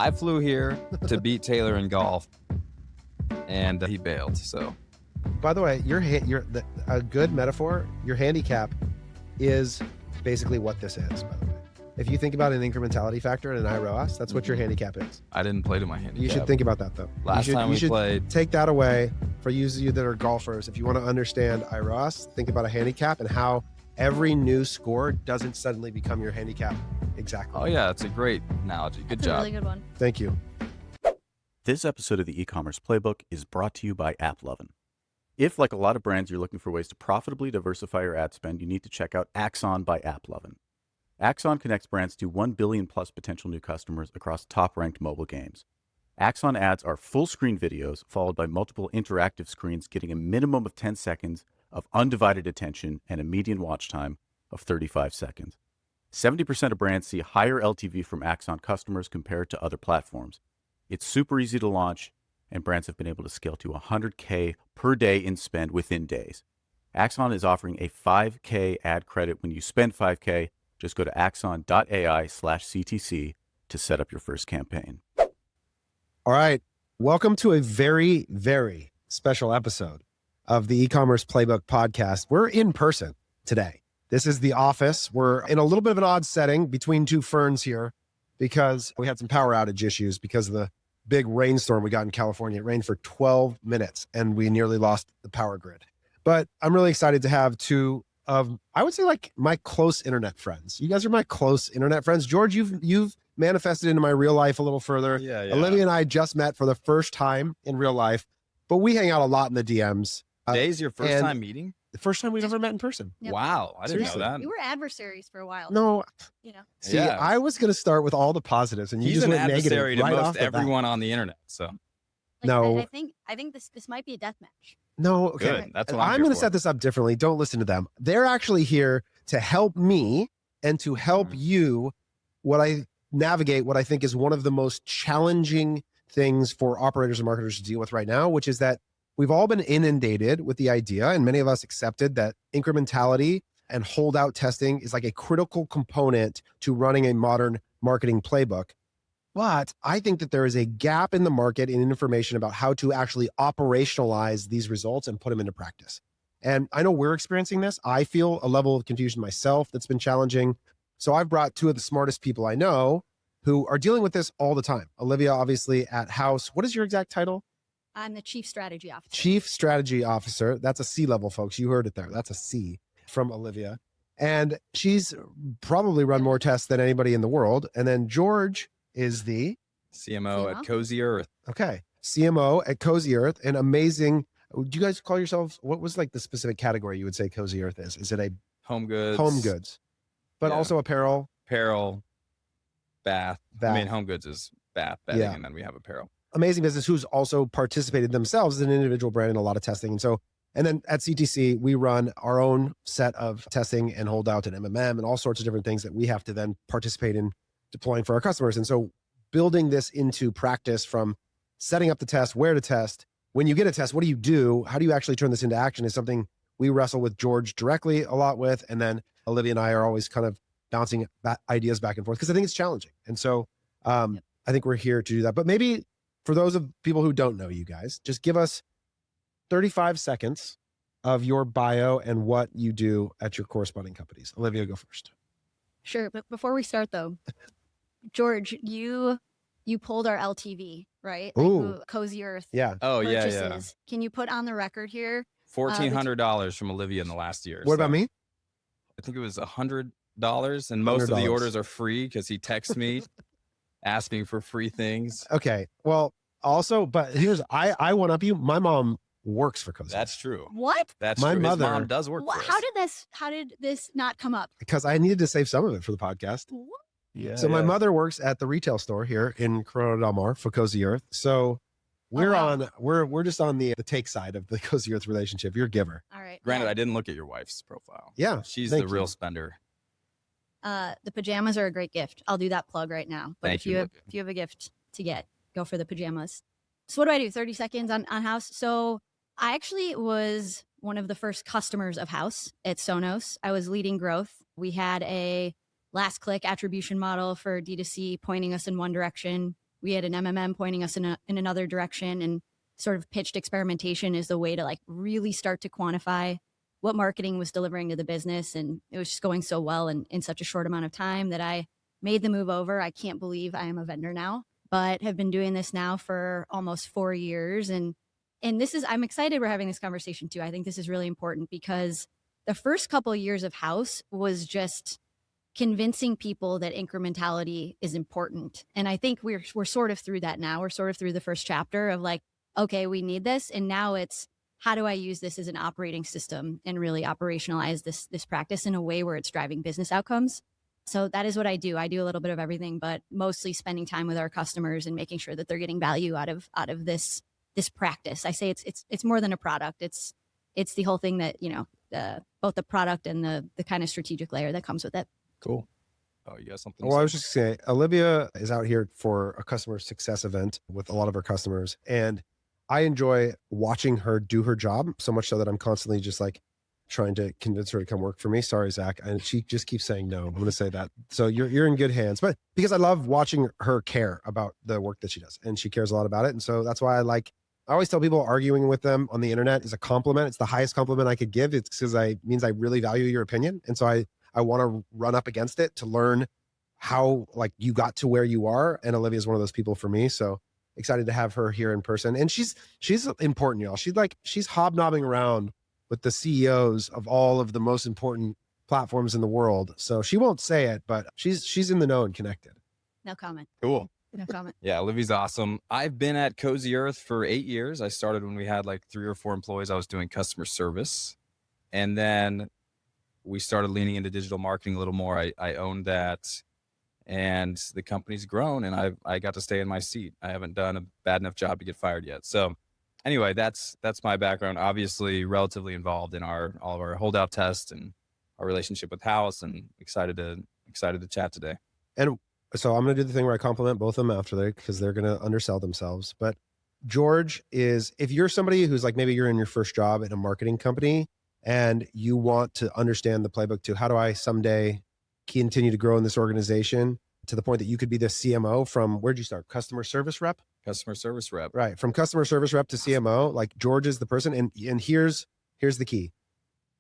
I flew here to beat Taylor in golf, and he bailed. So, by the way, a good metaphor. Your handicap is basically what this is. By the way, if you think about an incrementality factor and an iROAS, that's what your handicap is. I didn't play to my handicap. You should think about that though. Last time we played, take that away for you that are golfers. If you want to understand iROAS, think about a handicap and how every new score doesn't suddenly become your handicap exactly. Oh yeah, that's a great analogy. Good That's job. a really good one. Thank you. This episode of the e-commerce playbook is brought to you by AppLovin. If, like a lot of brands, you're looking for ways to profitably diversify your ad spend, you need to check out Axon by AppLovin. Axon connects brands to 1 billion plus potential new customers across top-ranked mobile games. Axon ads are full-screen videos followed by multiple interactive screens, getting a minimum of 10 seconds of undivided attention and a median watch time of 35 seconds. 70% of brands see higher LTV from Axon customers compared to other platforms. It's super easy to launch, and brands have been able to scale to $100K per day in spend within days. Axon is offering a $5K ad credit when you spend $5K. Just go to axon.ai/CTC to set up your first campaign. All right. Welcome to a very, very special episode of the e-commerce playbook podcast. We're in person today. This is the office. We're in a little bit of an odd setting between two ferns here because we had some power outage issues because of the big rainstorm we got in California. It rained for 12 minutes and we nearly lost the power grid. But I'm really excited to have two of, I would say, like my close internet friends. You guys are my close internet friends. George, you've manifested into my real life a little further. Yeah. Olivia and I just met for the first time in real life, but we hang out a lot in the DMs. Today's your first time meeting? The first time we've ever met in person. Yep. Wow. I didn't know Seriously. that. We were adversaries for a while. No, You know. see, Yeah. I was going to start with all the positives and you He's just an went negative adversary to right off most the bat. everyone on the internet. So Like, No. I think this might be a death match. No, okay. good. That's what I'm I'm here going to for. set this up differently. Don't listen to them. They're actually here to help me and to help you navigate what I think is one of the most challenging things for operators and marketers to deal with right now, which is that we've all been inundated with the idea, and many of us accepted that incrementality and holdout testing is like a critical component to running a modern marketing playbook. But I think that there is a gap in the market in information about how to actually operationalize these results and put them into practice. And I know we're experiencing this. I feel a level of confusion myself that's been challenging. So I've brought two of the smartest people I know who are dealing with this all the time. Olivia, obviously at Haus. What is your exact title? I'm the chief strategy officer. Chief Strategy Officer. That's a C level, folks. You heard it there. That's a C from Olivia. And she's probably run more tests than anybody in the world. And then George is the CMO at Cozy Earth. CMO at Cozy Earth. And amazing. Do you guys call yourselves, what was like the specific category you would say Cozy Earth is? Is it a Home goods. home goods, but Yeah. also apparel? Apparel. Bath. I mean, home goods is bath, bedding, Yeah. and then we have apparel. Amazing business who's also participated themselves as an individual brand in a lot of testing. And then at CTC, we run our own set of testing and holdout and MMM and all sorts of different things that we have to then participate in deploying for our customers. And so building this into practice from setting up the test, where to test, when you get a test, what do you do? How do you actually turn this into action is something we wrestle with George directly a lot with. And then Olivia and I are always kind of bouncing ideas back and forth because I think it's challenging. And so I think we're here to do that. But maybe for those of people who don't know you guys, just give us 35 seconds of your bio and what you do at your corresponding companies. Olivia, go first. Sure, but before we start though, George, you pulled our LTV, right? Ooh. Cozy Earth. Yeah. Oh, purchases. yeah. Can you put on the record here? $1,400 from Olivia in the last year. What about me? I think it was $100, and most of the $100. orders are free because he texts me asking for free things. Okay. Well, also, but here's, I one up you. My mom works for Cozy. That's true. What? That's My true. mother- His mom does work for us. How did this not come up? because I needed to save some of it for the podcast. What? Yeah. So my mother works at the retail store here in Corona del Mar for Cozy Earth. So we're wow. we're just on the take side of the Cozy Earth relationship. You're a giver. All right. Granted, yeah. I didn't look at your wife's profile. Yeah. She's thank the you. real spender. The pajamas are a great gift. I'll do that plug right now. But Thank if you, have Logan. if you have a gift to get, go for the pajamas. So what do I do? 30 seconds on Haus. So I actually was one of the first customers of Haus at Sonos. I was leading growth. We had a last click attribution model for D2C pointing us in one direction. we had an MMM pointing us in another direction, and sort of pitched experimentation as the way to like really start to quantify what marketing was delivering to the business. And it was just going so well in such a short amount of time that I made the move over. I can't believe I am a vendor now, but have been doing this now for almost 4 years. And this is, I'm excited we're having this conversation too. I think this is really important because the first couple of years of Haus was just convincing people that incrementality is important. And I think we're sort of through that now. We're sort of through the first chapter of like, okay, we need this. And now it's, how do I use this as an operating system and really operationalize this practice in a way where it's driving business outcomes? So that is what I do. I do a little bit of everything, but mostly spending time with our customers and making sure that they're getting value out of this practice. I say it's more than a product. It's the whole thing that, both the product and the kind of strategic layer that comes with it. Cool. Oh, you got something? Well, I was just saying, Olivia is out here for a customer success event with a lot of her customers, and I enjoy watching her do her job so much so that I'm constantly just like trying to convince her to come work for me. Sorry, Zach. And she just keeps saying no. I'm going to say that. So you're in good hands, but because I love watching her care about the work that she does, and she cares a lot about it. And so that's why I always tell people arguing with them on the internet is a compliment. It's the highest compliment I could give. It's because it means I really value your opinion. And so I want to run up against it to learn how like you got to where you are. And Olivia is one of those people for me. So excited to have her here in person. And she's important, y'all. She's hobnobbing around with the CEOs of all of the most important platforms in the world. So she won't say it, but she's in the know and connected. No comment. Cool. No comment. Yeah, Olivia's awesome. I've been at Cozy Earth for 8 years. I started when we had like 3 or 4 employees. I was doing customer service. And then we started leaning into digital marketing a little more. I owned that. And the company's grown, and I got to stay in my seat. I haven't done a bad enough job to get fired yet. So anyway, that's my background. Obviously relatively involved in all of our holdout tests and our relationship with Haus, and excited to chat today. And so I'm going to do the thing where I compliment both of them after that because they're going to undersell themselves. But George is, if you're somebody who's like, maybe you're in your first job at a marketing company and you want to understand the playbook to how do I someday continue to grow in this organization to the point that you could be the CMO from, where'd you start? Customer service rep? Customer service rep. Right. From customer service rep to CMO, like George is the person. And here's the key: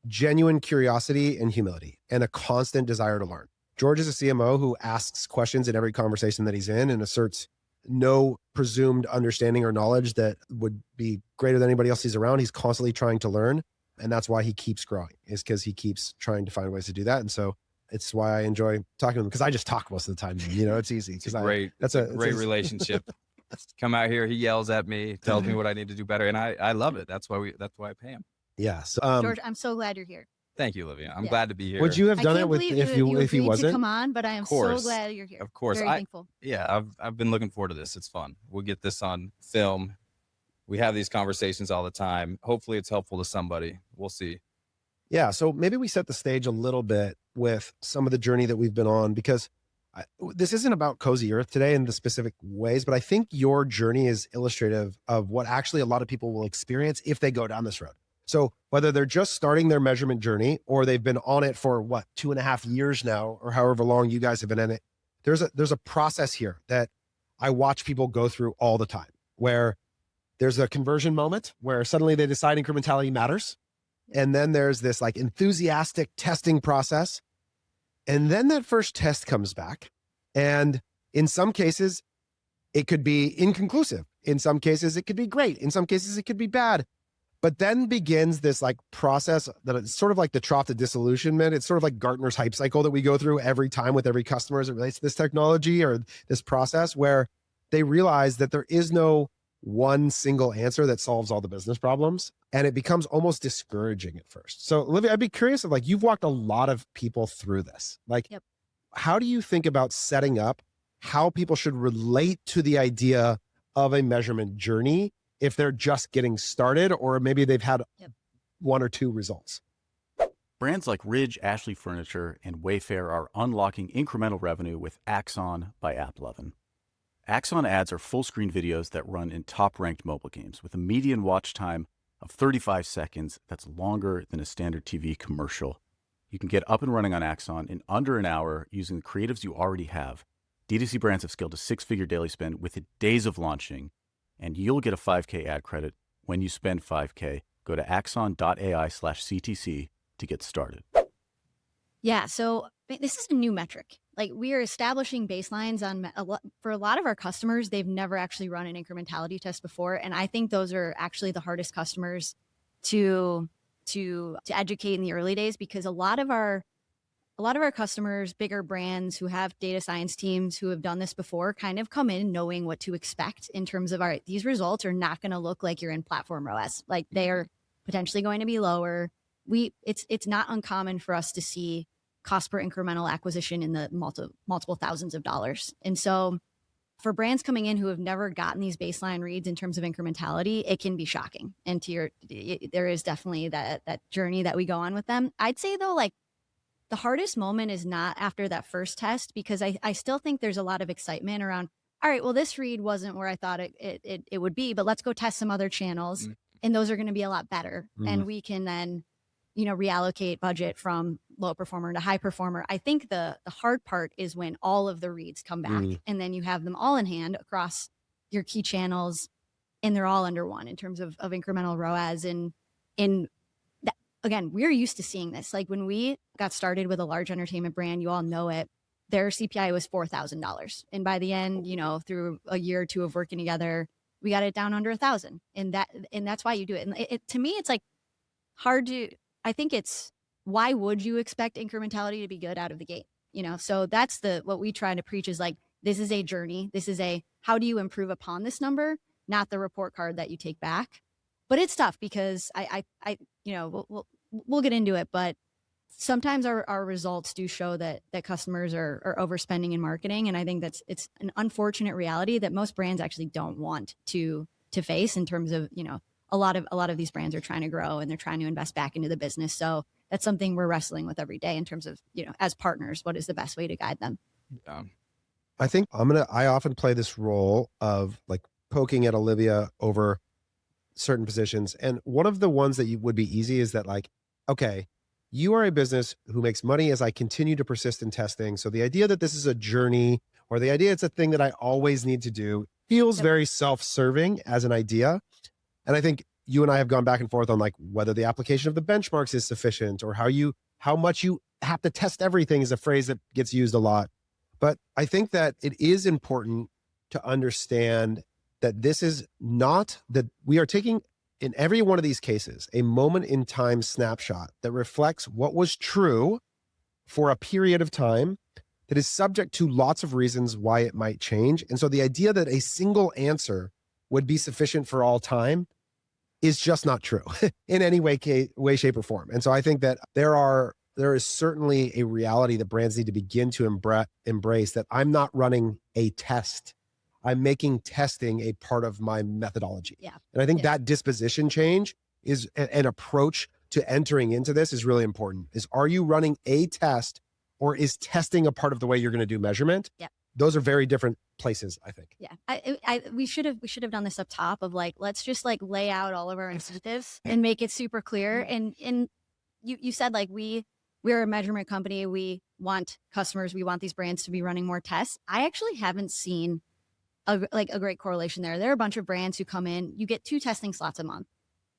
genuine curiosity and humility and a constant desire to learn. George is a CMO who asks questions in every conversation that he's in and asserts no presumed understanding or knowledge that would be greater than anybody else he's around. He's constantly trying to learn. And that's why he keeps growing, is because he keeps trying to find ways to do that. And so it's why I enjoy talking to him, because I just talk most of the time. It's easy. It's a great relationship. Come out here, he yells at me, tells me what I need to do better, and I love it. That's why I pay him. Yeah. So, George, I'm so glad you're here. Thank you, Olivia. I'm glad to be here. Would you have done it with if he wasn't? To come on, but I am so glad you're here. Of course, very thankful. Yeah, I've been looking forward to this. It's fun. We'll get this on film. We have these conversations all the time. Hopefully, it's helpful to somebody. We'll see. Yeah. So maybe we set the stage a little bit with some of the journey that we've been on, because this isn't about Cozy Earth today in the specific ways, but I think your journey is illustrative of what actually a lot of people will experience if they go down this road. So whether they're just starting their measurement journey or they've been on it for 2.5 years now, or however long you guys have been in it, there's a process here that I watch people go through all the time, where there's a conversion moment where suddenly they decide incrementality matters. And then there's this like enthusiastic testing process. And then that first test comes back. And in some cases, it could be inconclusive. In some cases, it could be great. In some cases, it could be bad. But then begins this like process that it's sort of like the trough to disillusionment. It's sort of like Gartner's hype cycle that we go through every time with every customer as it relates to this technology or this process, where they realize that there is no one single answer that solves all the business problems. And it becomes almost discouraging at first. So Olivia, I'd be curious of, like, you've walked a lot of people through this. Like, Yep. How do you think about setting up how people should relate to the idea of a measurement journey if they're just getting started, or maybe they've had Yep. 1 or 2 results? Brands like Ridge, Ashley Furniture, and Wayfair are unlocking incremental revenue with Axon by AppLovin. Axon ads are full-screen videos that run in top-ranked mobile games with a median watch time of 35 seconds. That's longer than a standard TV commercial. You can get up and running on Axon in under an hour using the creatives you already have. D2C brands have scaled to 6-figure daily spend within days of launching, and you'll get a 5K ad credit when you spend 5K. Go to axon.ai/CTC to get started. Yeah. So this is a new metric. Like we are establishing baselines on for a lot of our customers. They've never actually run an incrementality test before. And I think those are actually the hardest customers to educate in the early days, because a lot of our customers, bigger brands who have data science teams who have done this before, kind of come in knowing what to expect in terms of, all right, these results are not going to look like you're in platform ROAS. Like they are potentially going to be lower. It's not uncommon for us to see cost per incremental acquisition in the multiple thousands of dollars. And so for brands coming in who have never gotten these baseline reads in terms of incrementality, it can be shocking. And there is definitely that journey that we go on with them. I'd say though, like the hardest moment is not after that first test, because I still think there's a lot of excitement around, all right, well, this read wasn't where I thought it would be, but let's go test some other channels. And those are going to be a lot better. And we can then, reallocate budget from low performer to high performer. I think the hard part is when all of the reads come back and then you have them all in hand across your key channels and they're all under one in terms of incremental ROAS. And again, we're used to seeing this. Like when we got started with a large entertainment brand, you all know it, their CPI was $4,000. And by the end, through a year or two of working together, we got it down under 1,000. And that's why you do it. And to me, it's like hard to, I think it's, why would you expect incrementality to be good out of the gate? So that's what we try to preach is like, this is a journey. This is how do you improve upon this number, not the report card that you take back. But it's tough because we'll get into it, but sometimes our results do show that customers are overspending in marketing. And I think it's an unfortunate reality that most brands actually don't want to face in terms of, a lot of these brands are trying to grow and they're trying to invest back into the business. So that's something we're wrestling with every day in terms of, as partners, what is the best way to guide them? Yeah. I think I often play this role of like poking at Olivia over certain positions. And one of the ones that would be easy is that like, okay, you are a business who makes money as I continue to persist in testing. So the idea that this is a journey or the idea it's a thing that I always need to do feels very self-serving as an idea. And I think you and I have gone back and forth on like whether the application of the benchmarks is sufficient or how much you have to test everything is a phrase that gets used a lot. But I think that it is important to understand that this is not that we are taking in every one of these cases, a moment in time snapshot that reflects what was true for a period of time that is subject to lots of reasons why it might change. And so the idea that a single answer would be sufficient for all time is just not true in any way, shape, or form. And so I think that there is certainly a reality that brands need to begin to embrace that I'm not running a test. I'm making testing a part of my methodology. Yeah. And I think that disposition change is an approach to entering into this is really important. Are you running a test or is testing a part of the way you're going to do measurement? Yeah. Those are very different places, I think. Yeah. We should have done this up top of like, let's just like lay out all of our incentives and make it super clear. And you said like, we're a measurement company. We want customers. We want these brands to be running more tests. I actually haven't seen a great correlation there. There are a bunch of brands who come in, you get 2 testing slots a month.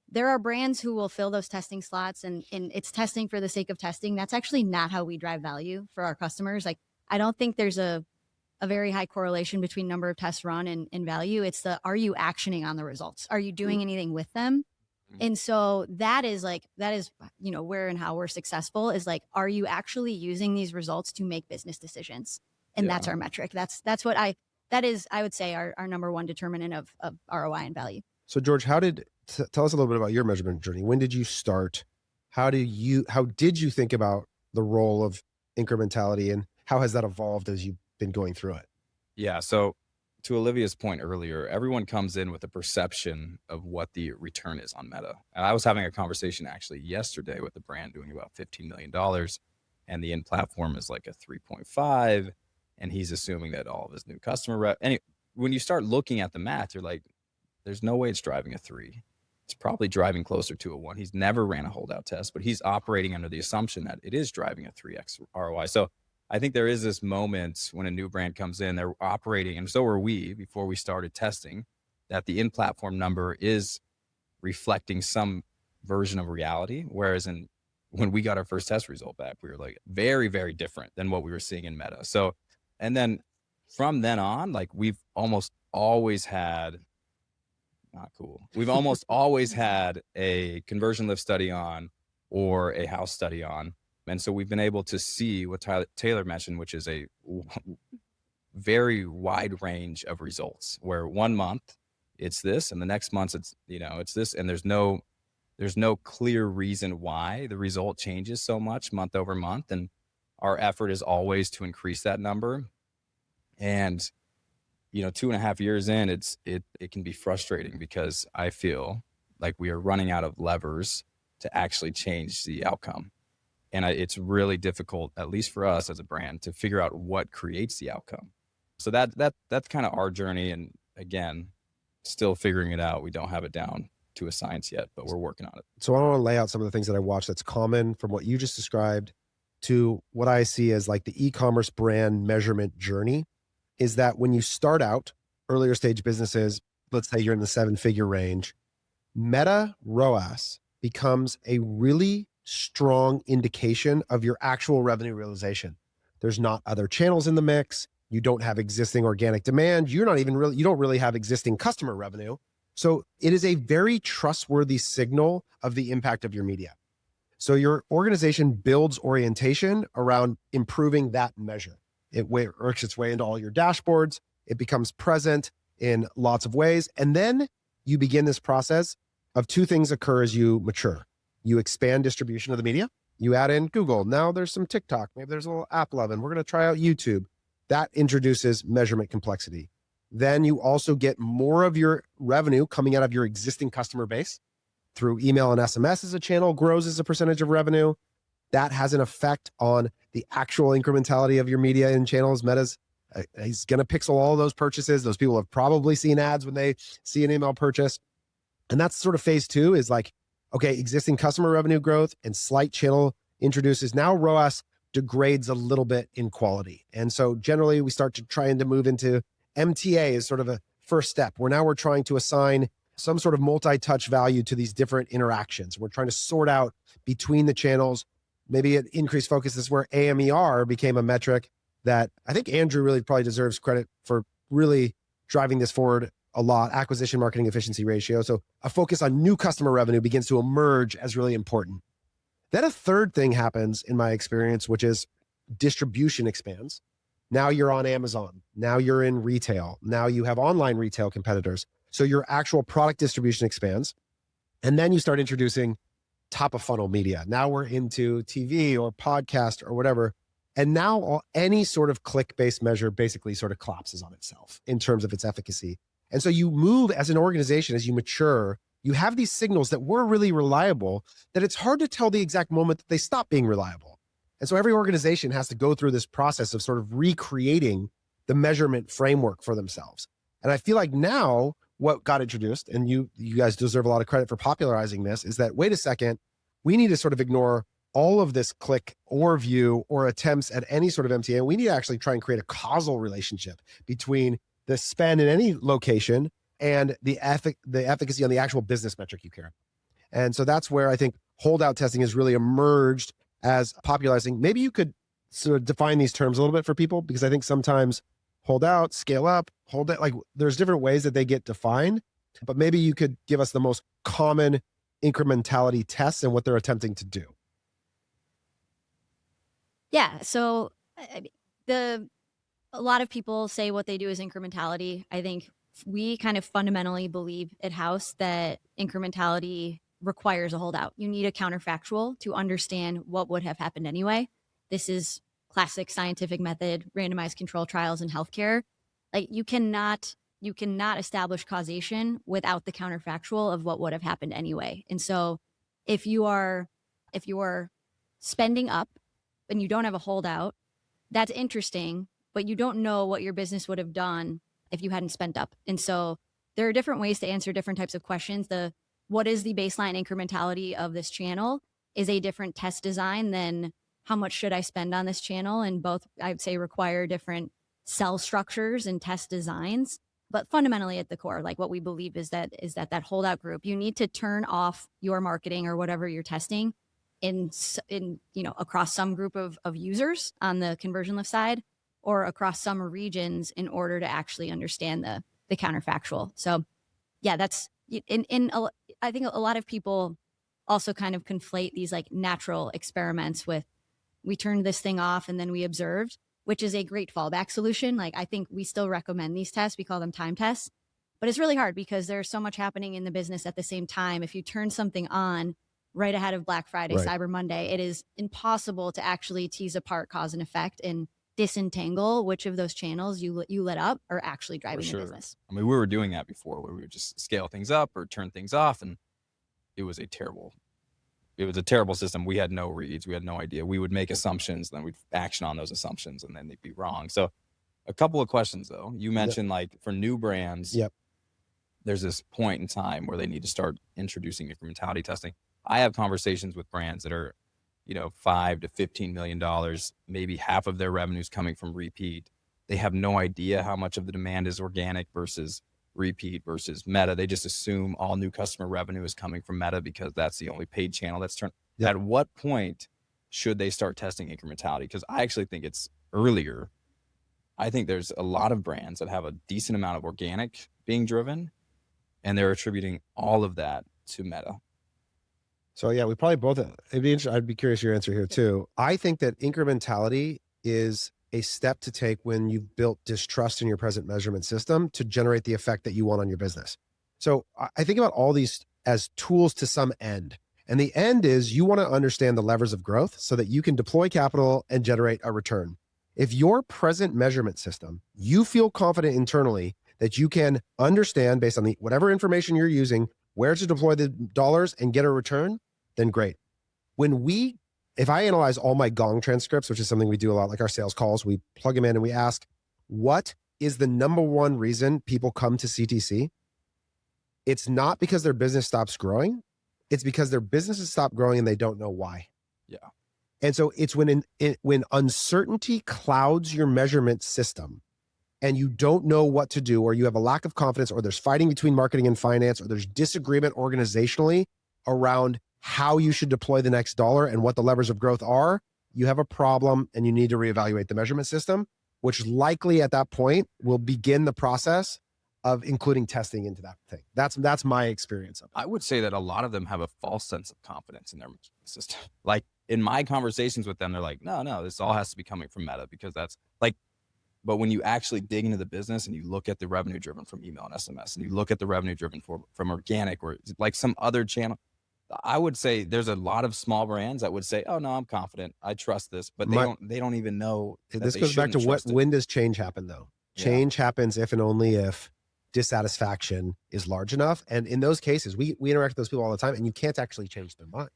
There are brands who will fill those testing slots and it's testing for the sake of testing. That's actually not how we drive value for our customers. Like, I don't think there's a very high correlation between number of tests run and value. It's are you actioning on the results? Are you doing anything with them? And so that is, where and how we're successful is like, are you actually using these results to make business decisions? And that's our metric. That is, I would say, our number one determinant of ROI and value. So George, tell us a little bit about your measurement journey. When did you start? How did you think about the role of incrementality and how has that evolved as you've been going through it? Yeah. So to Olivia's point earlier, everyone comes in with a perception of what the return is on Meta. And I was having a conversation actually yesterday with a brand doing about $15 million and the end platform is like a 3.5. And he's assuming that all of his new customer when you start looking at the math, you're like, there's no way it's driving a 3. It's probably driving closer to a 1. He's never ran a holdout test, but he's operating under the assumption that it is driving a 3x ROI. So I think there is this moment when a new brand comes in, they're operating, and so were we before we started testing, that the in-platform number is reflecting some version of reality. Whereas when we got our first test result back, we were like very, very different than what we were seeing in Meta. So, and then from then on, like we've almost always had, not cool. We've almost always had a conversion lift study on or a Haus study on. And so we've been able to see what Taylor mentioned, which is a very wide range of results, where 1 month it's this and the next month it's, it's this, and there's no clear reason why the result changes so much month over month. And our effort is always to increase that number. And 2.5 years in, it can be frustrating because I feel like we are running out of levers to actually change the outcome. And it's really difficult, at least for us as a brand, to figure out what creates the outcome. So that's kind of our journey. And again, still figuring it out. We don't have it down to a science yet, but we're working on it. So I want to lay out some of the things that I watch that's common from what you just described to what I see as like the e-commerce brand measurement journey, is that when you start out earlier stage businesses, let's say you're in the 7-figure range, Meta ROAS becomes a really strong indication of your actual revenue realization. There's not other channels in the mix. You don't have existing organic demand. You don't really have existing customer revenue. So it is a very trustworthy signal of the impact of your media. So your organization builds orientation around improving that measure. It works its way into all your dashboards. It becomes present in lots of ways. And then you begin this process of two things occur as you mature. You expand distribution of the media. You add in Google. Now there's some TikTok. Maybe there's a little AppLovin. We're going to try out YouTube. That introduces measurement complexity. Then you also get more of your revenue coming out of your existing customer base through email and SMS as a channel grows as a percentage of revenue. That has an effect on the actual incrementality of your media and channels. Meta's he's going to pixel all those purchases. Those people have probably seen ads when they see an email purchase. And that's sort of phase 2 is like, okay, existing customer revenue growth and slight channel introduces. Now ROAS degrades a little bit in quality. And so generally we start to try to move into MTA as sort of a first step, where now we're trying to assign some sort of multi-touch value to these different interactions. We're trying to sort out between the channels. Maybe an increased focus is where AMER became a metric that I think Andrew really probably deserves credit for really driving this forward a lot, acquisition marketing efficiency ratio. So a focus on new customer revenue begins to emerge as really important. Then a third thing happens in my experience, which is distribution expands. Now you're on Amazon. Now you're in retail. Now you have online retail competitors. So your actual product distribution expands. And then you start introducing top of funnel media. Now we're into TV or podcast or whatever. And now any sort of click-based measure basically sort of collapses on itself in terms of its efficacy. And so you move as an organization, as you mature, you have these signals that were really reliable, that it's hard to tell the exact moment that they stop being reliable. And so every organization has to go through this process of sort of recreating the measurement framework for themselves. And I feel like now what got introduced, and you guys deserve a lot of credit for popularizing this, is that, wait a second, we need to sort of ignore all of this click or view or attempts at any sort of MTA. And we need to actually try and create a causal relationship between the spend in any location and the efficacy on the actual business metric you care about. And so that's where I think holdout testing has really emerged as popularizing. Maybe you could sort of define these terms a little bit for people, because I think sometimes holdout, scale up, holdout, like there's different ways that they get defined, but maybe you could give us the most common incrementality tests and what they're attempting to do. Yeah. So a lot of people say what they do is incrementality. I think we kind of fundamentally believe at Haus that incrementality requires a holdout. You need a counterfactual to understand what would have happened anyway. This is classic scientific method, randomized control trials in healthcare. Like you cannot establish causation without the counterfactual of what would have happened anyway. And so if you are spending up and you don't have a holdout, that's interesting, but you don't know what your business would have done if you hadn't spent up. And so there are different ways to answer different types of questions. What is the baseline incrementality of this channel is a different test design than how much should I spend on this channel? And both, I'd say, require different cell structures and test designs. But fundamentally at the core, like what we believe is that holdout group, you need to turn off your marketing or whatever you're testing in across some group of users on the conversion lift side, or across some regions, in order to actually understand the counterfactual. So yeah, that's I think a lot of people also kind of conflate these like natural experiments with, we turned this thing off and then we observed, which is a great fallback solution. Like, I think we still recommend these tests. We call them time tests, but it's really hard because there's so much happening in the business at the same time. If you turn something on right ahead of Black Friday, Right. Cyber Monday, it is impossible to actually tease apart cause and effect and disentangle which of those channels you lit up are actually driving the business. I mean, we were doing that before, where we would just scale things up or turn things off, and it was a terrible system. We had no reads. We had no idea. We would make assumptions, then we'd action on those assumptions, and then they'd be wrong. So a couple of questions, though. You mentioned like for new brands, there's this point in time where they need to start introducing incrementality testing. I have conversations with brands that are, $5 to $15 million, maybe half of their revenues coming from repeat. They have no idea how much of the demand is organic versus repeat versus Meta. They just assume all new customer revenue is coming from Meta because that's the only paid channel that's turned. At what point should they start testing incrementality? Because I actually think it's earlier. I think there's a lot of brands that have a decent amount of organic being driven, and they're attributing all of that to Meta. So yeah, we probably both, it'd be interesting. I'd be curious your answer here too. I think that incrementality is a step to take when you've built distrust in your present measurement system to generate the effect that you want on your business. So I think about all these as tools to some end. And the end is you want to understand the levers of growth so that you can deploy capital and generate a return. If your present measurement system, you feel confident internally that you can understand based on whatever information you're using, where to deploy the dollars and get a return, then great. If I analyze all my Gong transcripts, which is something we do a lot, like our sales calls, we plug them in and we ask, what is the number one reason people come to CTC? It's not because their business stops growing. It's because their businesses stop growing and they don't know why. Yeah. And so it's when uncertainty clouds your measurement system and you don't know what to do, or you have a lack of confidence, or there's fighting between marketing and finance, or there's disagreement organizationally around how you should deploy the next dollar and what the levers of growth are, you have a problem and you need to reevaluate the measurement system, which likely at that point will begin the process of including testing into that thing. That's my experience of it. I would say that a lot of them have a false sense of confidence in their system. Like in my conversations with them, they're like, no, this all has to be coming from Meta because that's like, but when you actually dig into the business and you look at the revenue driven from email and SMS, and you look at the revenue driven from organic or like some other channel, I would say there's a lot of small brands that would say, oh no, I'm confident, I trust this, but they don't even know. This goes back to when does change happen though? Change happens if and only if dissatisfaction is large enough. And in those cases, we interact with those people all the time, and you can't actually change their mind.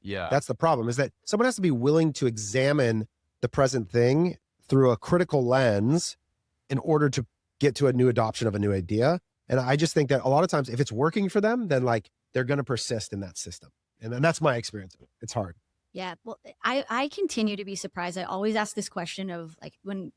Yeah. That's the problem, is that someone has to be willing to examine the present thing through a critical lens in order to get to a new adoption of a new idea. And I just think that a lot of times if it's working for them, then like they're going to persist in that system. And that's my experience of it. It's hard. Yeah. Well, I continue to be surprised. I always ask this question of like, when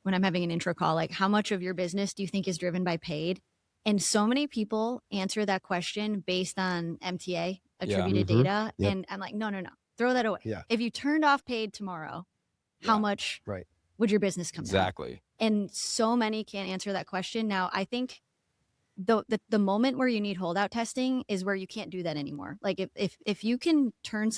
I'm having an intro call, like how much of your business do you think is driven by paid? And so many people answer that question based on MTA attributed data. Yep. And I'm like, no, throw that away. Yeah. If you turned off paid tomorrow, how much would your business come down? Exactly. And so many can't answer that question. Now, I think the moment where you need holdout testing is where you can't do that anymore. Like if you can turn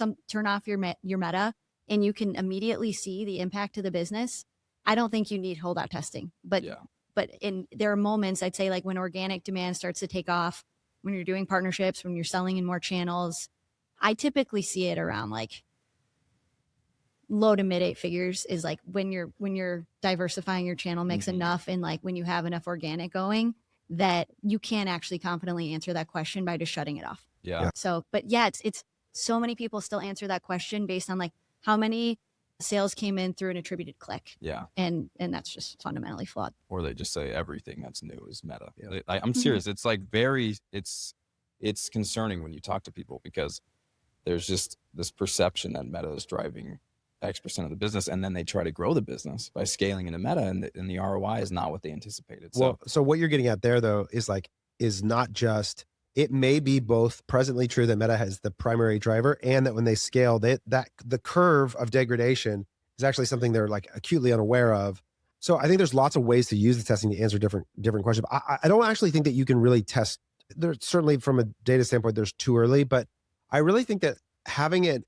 off your Meta and you can immediately see the impact to the business, I don't think you need holdout testing. But there are moments, I'd say, like when organic demand starts to take off, when you're doing partnerships, when you're selling in more channels, I typically see it around like low to mid 8 figures is like when you're diversifying your channel mix enough, and like when you have enough organic going that you can't actually confidently answer that question by just shutting it off. Yeah. So, but yeah, it's so many people still answer that question based on like how many sales came in through an attributed click. Yeah. And that's just fundamentally flawed. Or they just say everything that's new is Meta. Yeah. I'm serious. It's like it's concerning when you talk to people, because there's just this perception that Meta is driving X% of the business, and then they try to grow the business by scaling into Meta, and the ROI is not what they anticipated. So what you're getting at there, though, is not just, it may be both presently true that Meta has the primary driver, and that when they scale, that the curve of degradation is actually something they're like acutely unaware of. So I think there's lots of ways to use the testing to answer different questions. I don't actually think that you can really test. There's certainly, from a data standpoint, there's too early, but I really think that having an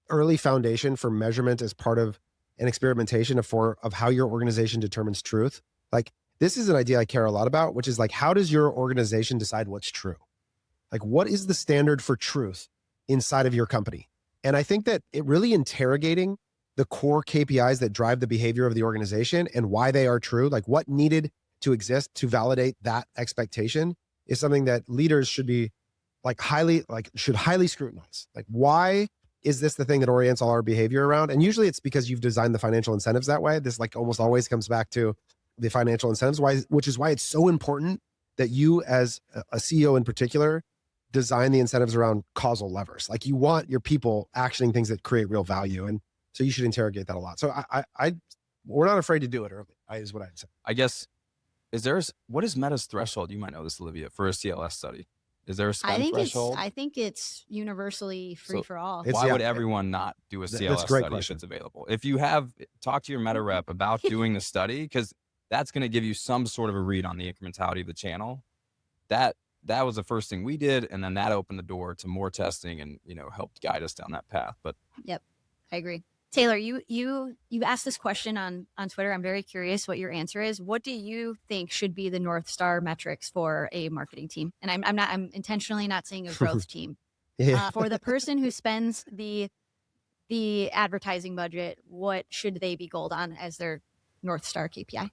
early foundation for measurement as part of an experimentation of how your organization determines truth. Like, this is an idea I care a lot about, which is like, how does your organization decide what's true? Like, what is the standard for truth inside of your company? And I think that it really interrogating the core KPIs that drive the behavior of the organization and why they are true, like what needed to exist to validate that expectation, is something that leaders should be highly scrutinize. Like, why is this the thing that orients all our behavior around? And usually it's because you've designed the financial incentives that way. This almost always comes back to the financial incentives, which is why it's so important that you, as a CEO in particular, design the incentives around causal levers. Like, you want your people actioning things that create real value. And so you should interrogate that a lot. So we're not afraid to do it early, is what I'd say. I guess, what is Meta's threshold? You might know this, Olivia, for a CLS study. Is there a spend threshold? I think it's universally free for all. Why would everyone not do a CLS study if it's available? If you talk to your Meta rep about doing the study, because that's going to give you some sort of a read on the incrementality of the channel. That was the first thing we did, and then that opened the door to more testing and helped guide us down that path. But yep, I agree. Taylor, you asked this question on Twitter. I'm very curious what your answer is. What do you think should be the Northstar metrics for a marketing team? And I'm intentionally not saying a growth team. Yeah. For the person who spends the advertising budget, what should they be goaled on as their Northstar KPI?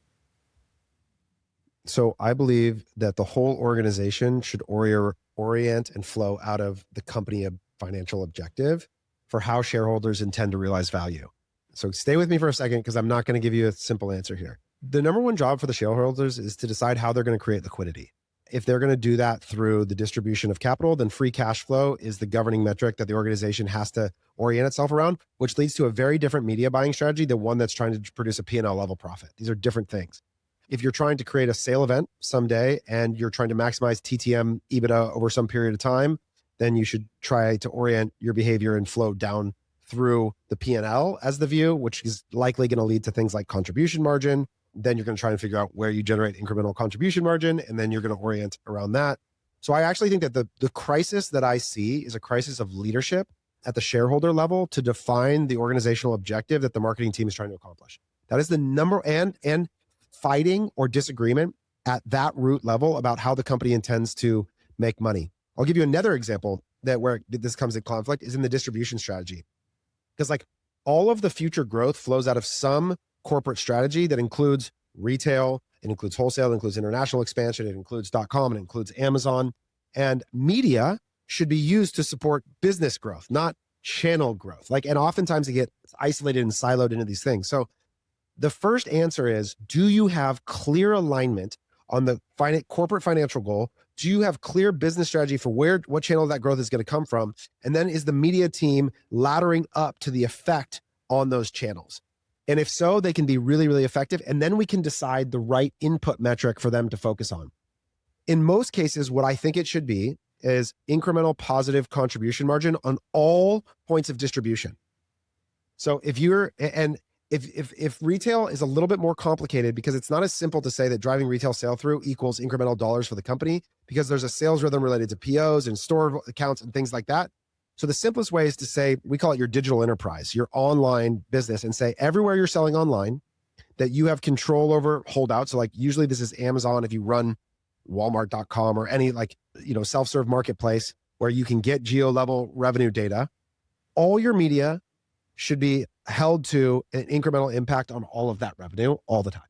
So I believe that the whole organization should orient and flow out of the company financial objective for how shareholders intend to realize value. So stay with me for a second, because I'm not going to give you a simple answer here. The number one job for the shareholders is to decide how they're going to create liquidity. If they're going to do that through the distribution of capital, then free cash flow is the governing metric that the organization has to orient itself around, which leads to a very different media buying strategy than one that's trying to produce a P&L level profit. These are different things. If you're trying to create a sale event someday and you're trying to maximize TTM EBITDA over some period of time, then you should try to orient your behavior and flow down through the P&L as the view, which is likely going to lead to things like contribution margin. Then you're going to try and figure out where you generate incremental contribution margin, and then you're going to orient around that. So I actually think that the crisis that I see is a crisis of leadership at the shareholder level to define the organizational objective that the marketing team is trying to accomplish. That is the number, and fighting or disagreement at that root level about how the company intends to make money. I'll give you another example where this comes in conflict is in the distribution strategy. Because all of the future growth flows out of some corporate strategy that includes retail, it includes wholesale, it includes international expansion, it includes .com, it includes Amazon. And media should be used to support business growth, not channel growth. And oftentimes they get isolated and siloed into these things. So the first answer is, do you have clear alignment on the corporate financial goal? Do you have clear business strategy for what channel that growth is going to come from? And then is the media team laddering up to the effect on those channels? And if so, they can be really, really effective. And then we can decide the right input metric for them to focus on. In most cases, what I think it should be is incremental positive contribution margin on all points of distribution. So if retail is a little bit more complicated, because it's not as simple to say that driving retail sale through equals incremental dollars for the company, because there's a sales rhythm related to POs and store accounts and things like that. So the simplest way is to say, we call it your digital enterprise, your online business, and say everywhere you're selling online that you have control over holdout. So usually this is Amazon if you run Walmart.com or any self-serve marketplace where you can get geo level revenue data. All your media should be held to an incremental impact on all of that revenue all the time.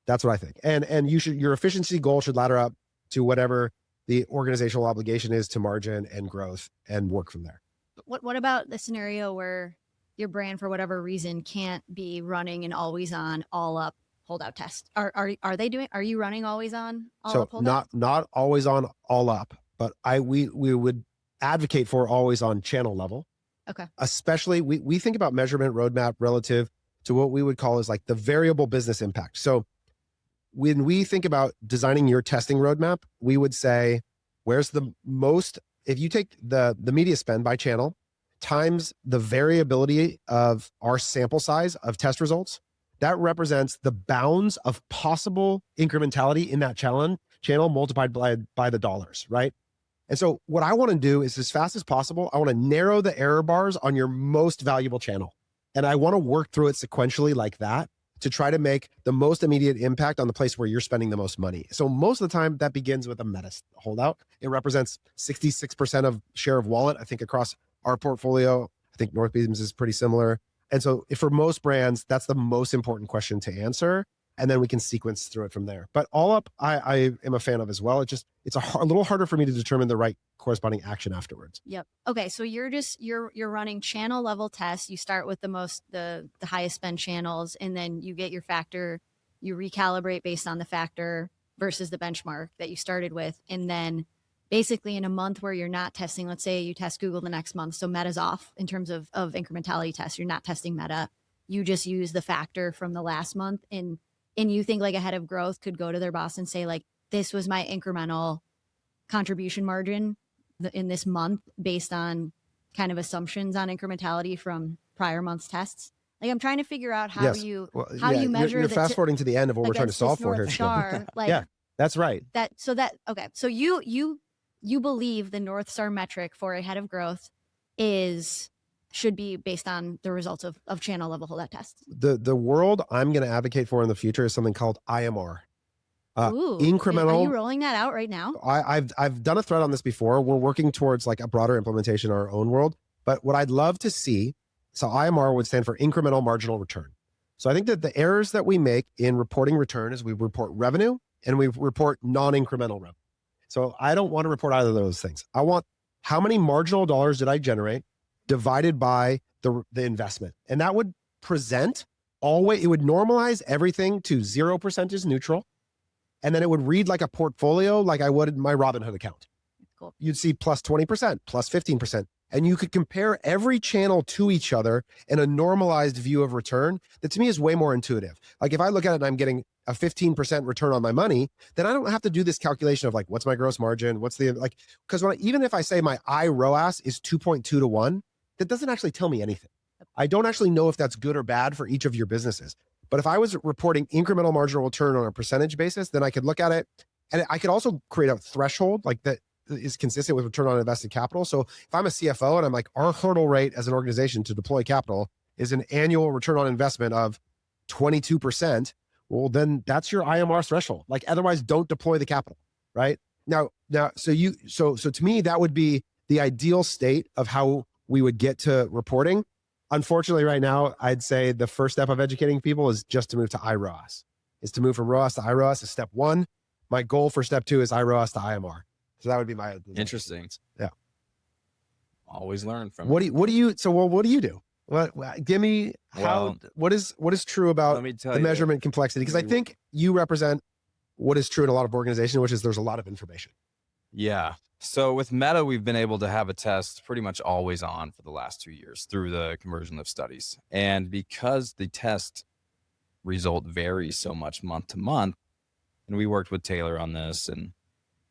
That's what I think. And your efficiency goal should ladder up to whatever the organizational obligation is to margin and growth, and work from there. What about the scenario where your brand, for whatever reason, can't be running an always on, all up holdout test? Are you running always on, all up holdout? Not always on, all up, but we would advocate for always on channel level. Okay. Especially we think about measurement roadmap relative to what we would call is like the variable business impact. So when we think about designing your testing roadmap, we would say, where's the most, if you take the media spend by channel times the variability of our sample size of test results, that represents the bounds of possible incrementality in that channel multiplied by the dollars, right? And so what I want to do is, as fast as possible, I want to narrow the error bars on your most valuable channel. And I want to work through it sequentially like that to try to make the most immediate impact on the place where you're spending the most money. So most of the time that begins with a meta holdout. It represents 66% of share of wallet, I think, across our portfolio. I think Northbeam's is pretty similar. And so for most brands, that's the most important question to answer. And then we can sequence through it from there. But all up, I am a fan of as well. It's a little harder for me to determine the right corresponding action afterwards. Yep. Okay. So you're running channel level tests. You start with the highest spend channels, and then you get your factor, you recalibrate based on the factor versus the benchmark that you started with. And then basically in a month where you're not testing, let's say you test Google the next month. So Meta's off in terms of incrementality tests. You're not testing Meta. You just use the factor from the last month, and you think like a head of growth could go to their boss and say like, this was my incremental contribution margin in this month based on kind of assumptions on incrementality from prior month's tests. Like I'm trying to figure out how you measure. You're fast forwarding to the end of what we're trying to solve for here. Northstar, like, yeah, that's right. Okay. So you believe the Northstar metric for a head of growth should be based on the results of channel level holdout tests. The world I'm going to advocate for in the future is something called IMR. Ooh, incremental. Are you rolling that out right now? I've done a thread on this before. We're working towards like a broader implementation in our own world. But what I'd love to see, so IMR would stand for incremental marginal return. So I think that the errors that we make in reporting return is we report revenue and we report non-incremental revenue. So I don't want to report either of those things. I want how many marginal dollars did I generate divided by the investment. And that would present it would normalize everything to 0% is neutral. And then it would read like a portfolio, like I would in my Robinhood account. Cool. You'd see plus 20%, plus 15%. And you could compare every channel to each other in a normalized view of return that to me is way more intuitive. Like if I look at it and I'm getting a 15% return on my money, then I don't have to do this calculation of like, what's my gross margin? What's the, like, because even if I say my iROAS is 2.2 to 1, that doesn't actually tell me anything. I don't actually know if that's good or bad for each of your businesses. But if I was reporting incremental marginal return on a percentage basis, then I could look at it and I could also create a threshold like that is consistent with return on invested capital. So if I'm a CFO and I'm like, our hurdle rate as an organization to deploy capital is an annual return on investment of 22%, well, then that's your IMR threshold. Like otherwise don't deploy the capital, right? Now, so to me, that would be the ideal state of how we would get to reporting. Unfortunately, right now, I'd say the first step of educating people is just to move to iROAS. Is to move from ROAS to iROAS is step one. My goal for step two is iROAS to IMR. So that would be my interesting. Yeah. Always learn from. What do you do? Give me what is true about the measurement complexity? Because I think you represent what is true in a lot of organizations, which is there's a lot of information. Yeah. So with Meta, we've been able to have a test pretty much always on for the last 2 years through the conversion of studies. And because the test result varies so much month to month, and we worked with Taylor on this, and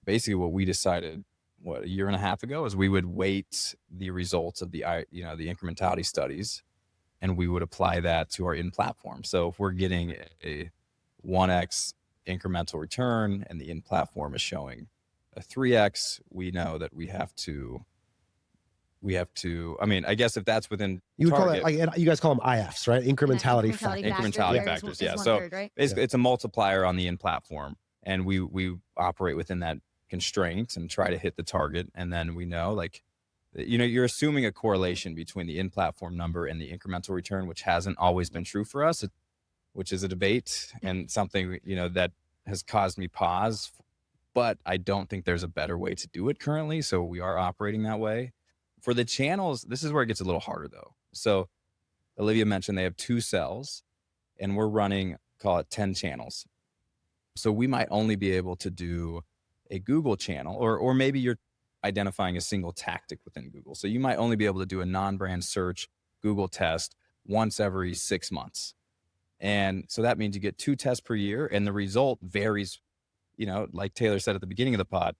basically what we decided, a year and a half ago, is we would weight the results of the incrementality studies, and we would apply that to our in-platform. So if we're getting a 1x incremental return and the in-platform is showing a 3x, we know that we have to, I mean, I guess if that's within you would target, call it like you guys call them IFs, right? Incrementality factors. Yeah. So right? basically it's a multiplier on the in-platform, and we operate within that constraint and try to hit the target. And then we know, like, you're assuming a correlation between the in-platform number and the incremental return, which hasn't always been true for us, which is a debate and something, that has caused me pause. But I don't think there's a better way to do it currently. So we are operating that way. For the channels, this is where it gets a little harder though. So Olivia mentioned they have 2 cells and we're running, call it 10 channels. So we might only be able to do a Google channel, or maybe identifying a single tactic within Google. So you might only be able to do a non-brand search Google test once every 6 months. And so that means you get 2 tests per year, and the result varies, like Taylor said at the beginning of the pod,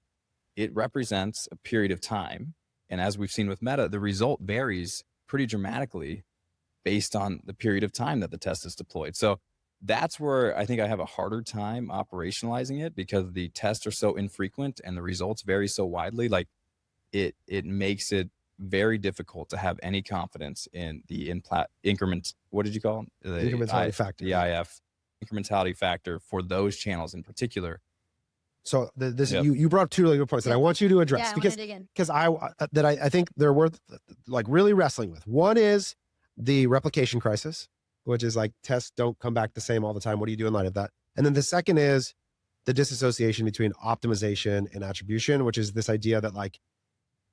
it represents a period of time. And as we've seen with Meta, the result varies pretty dramatically based on the period of time that the test is deployed. So that's where I think I have a harder time operationalizing it, because the tests are so infrequent and the results vary so widely. Like it makes it very difficult to have any confidence in the increment. What did you call it? The Incrementality factor. The IF incrementality factor for those channels in particular. So you brought up 2 really good points that I want you to address, because I think they're worth like really wrestling with. One is the replication crisis, which is like tests don't come back the same all the time. What do you do in light of that? And then the second is the disassociation between optimization and attribution, which is this idea that like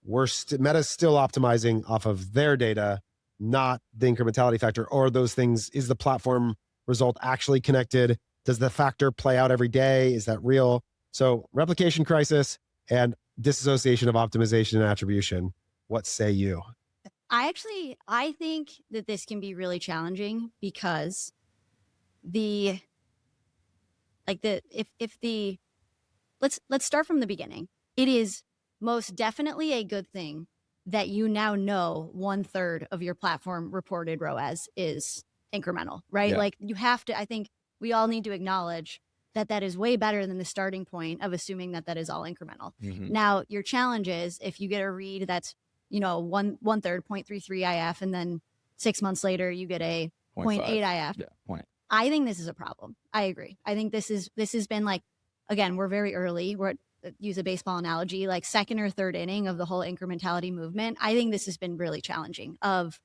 Meta's still optimizing off of their data, not the incrementality factor, or those things. Is the platform result actually connected? Does the factor play out every day? Is that real? So replication crisis and disassociation of optimization and attribution. What say you? I think that this can be really challenging, because let's start from the beginning. It is most definitely a good thing that you now know 1/3 of your platform reported ROAS is incremental, right? Yeah. Like you have to, I think we all need to acknowledge that is way better than the starting point of assuming that is all incremental. Mm-hmm. Now, your challenge is if you get a read that's, 1/3, 0.33 IF, and then 6 months later you get a 0.8 IF. Yeah, point. I think this is a problem. I agree. I think this has been like, again, we're very early. We're use a baseball analogy, like 2nd or 3rd inning of the whole incrementality movement. I think this has been really challenging of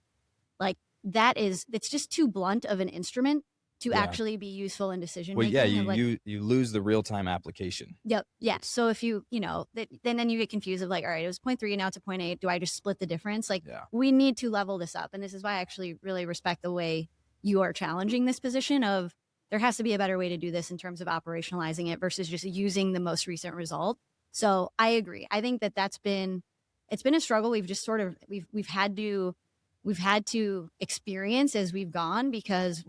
like, it's just too blunt of an instrument to actually be useful in decision making. Well, yeah, you lose the real-time application. Yep. Yeah. So if you, then you get confused of like, all right, it was 0.3 and now it's a 0.8. Do I just split the difference? Like we need to level this up. And this is why I actually really respect the way you are challenging this position of there has to be a better way to do this in terms of operationalizing it versus just using the most recent result. So I agree. I think it's been a struggle. We've just sort of, we've had to experience as we've gone, because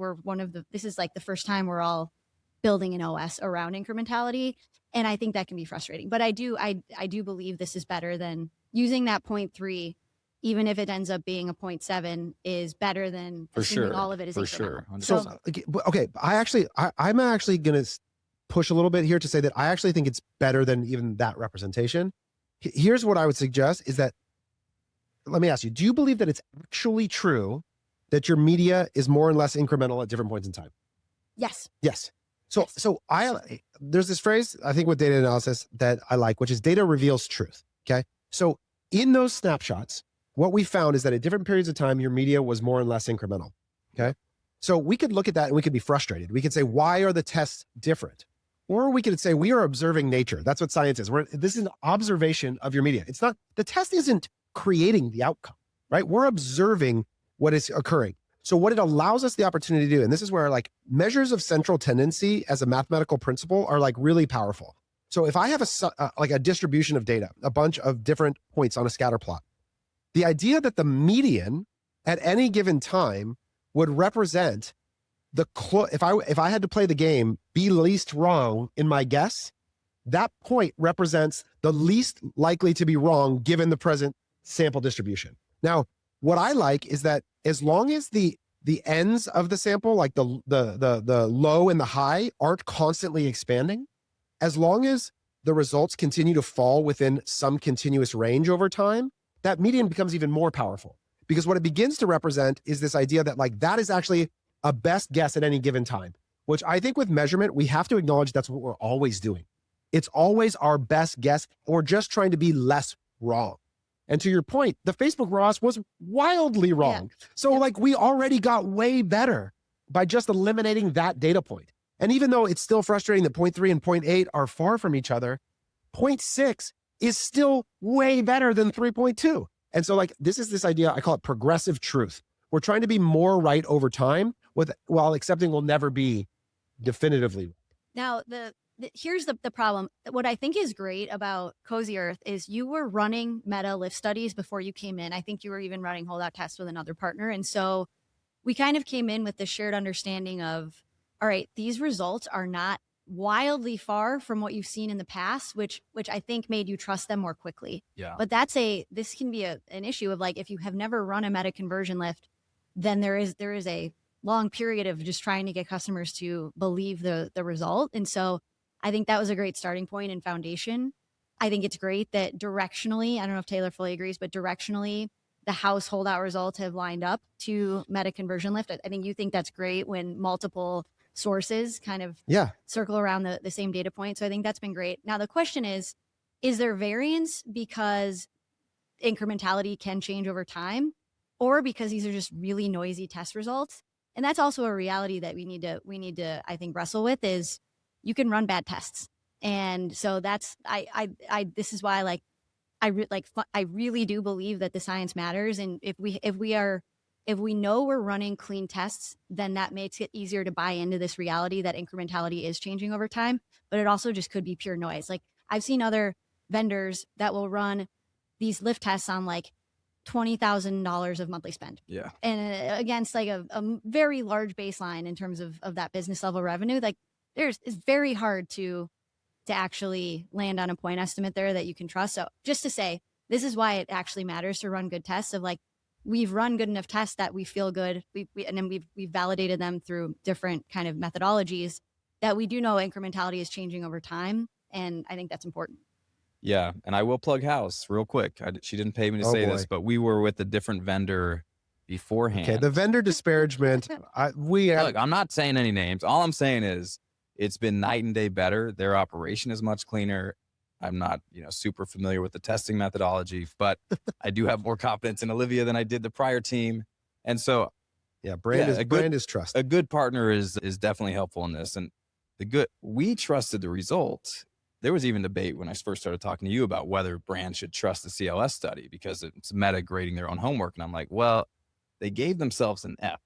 this is like the first time we're all building an OS around incrementality. And I think that can be frustrating, but I do believe this is better than using that 0.3, even if it ends up being a 0.7 is better than assuming all of it is incremental. Sure. So, okay. I'm actually going to push a little bit here to say that I actually think it's better than even that representation. Here's what I would suggest is that, let me ask you, do you believe that it's actually true that your media is more and less incremental at different points in time? Yes. So there's this phrase, I think, with data analysis that I like, which is data reveals truth. Okay. So in those snapshots, what we found is that at different periods of time, your media was more and less incremental. Okay. So we could look at that and we could be frustrated. We could say, why are the tests different? Or we could say, we are observing nature. That's what science is. This is an observation of your media. It's not, the test isn't creating the outcome, right? We're observing what is occurring. So what it allows us the opportunity to do, and this is where like measures of central tendency as a mathematical principle are like really powerful. So if I have a distribution of data, a bunch of different points on a scatter plot, the idea that the median at any given time would represent if I had to play the game, be least wrong in my guess, that point represents the least likely to be wrong given the present sample distribution. Now, what I like is that as long as the ends of the sample, like the low and the high, aren't constantly expanding, as long as the results continue to fall within some continuous range over time, that median becomes even more powerful. Because what it begins to represent is this idea that like that is actually a best guess at any given time, which I think with measurement, we have to acknowledge that's what we're always doing. It's always our best guess, or just trying to be less wrong. And to your point, the Facebook ROAS was wildly wrong. Yeah. So like we already got way better by just eliminating that data point. And even though it's still frustrating that 0.3 and 0.8 are far from each other, 0.6 is still way better than 3.2. And so like, this is this idea, I call it progressive truth. We're trying to be more right over time while accepting we'll never be definitively. Now, here's the problem. What I think is great about Cozy Earth is you were running meta lift studies before you came in. I think you were even running holdout tests with another partner. And so we kind of came in with the shared understanding of, all right, these results are not wildly far from what you've seen in the past, which I think made you trust them more quickly. Yeah. But this can be an issue of like, if you have never run a meta conversion lift, then there is a long period of just trying to get customers to believe the result. And so I think that was a great starting point and foundation. I think it's great that directionally, I don't know if Taylor fully agrees, but directionally, the Haus holdout results have lined up to meta conversion lift. I think you think that's great when multiple sources kind of circle around the same data point. So I think that's been great. Now the question is there variance because incrementality can change over time, or because these are just really noisy test results? And that's also a reality that we need to I think wrestle with, is you can run bad tests. And so that's this is why I really do believe that the science matters. And if we know we're running clean tests, then that makes it easier to buy into this reality that incrementality is changing over time. But it also just could be pure noise. Like I've seen other vendors that will run these lift tests on like $20,000 of monthly spend. Yeah. And against like a very large baseline in terms of that business level revenue, like it's very hard to actually land on a point estimate there that you can trust. So just to say, this is why it actually matters to run good tests of like, we've run good enough tests that we feel good. And then we've validated them through different kind of methodologies that we do know incrementality is changing over time. And I think that's important. Yeah. And I will plug Haus real quick. She didn't pay me to say this, but we were with a different vendor beforehand. Okay. The vendor disparagement. Look, I'm not saying any names. All I'm saying is it's been night and day better. Their operation is much cleaner. I'm not, super familiar with the testing methodology, but I do have more confidence in Olivia than I did the prior team. And so, brand is trust. A good partner is definitely helpful in this. And we trusted the result. There was even debate when I first started talking to you about whether brands should trust the CLS study because it's meta grading their own homework. And I'm like, well, they gave themselves an F.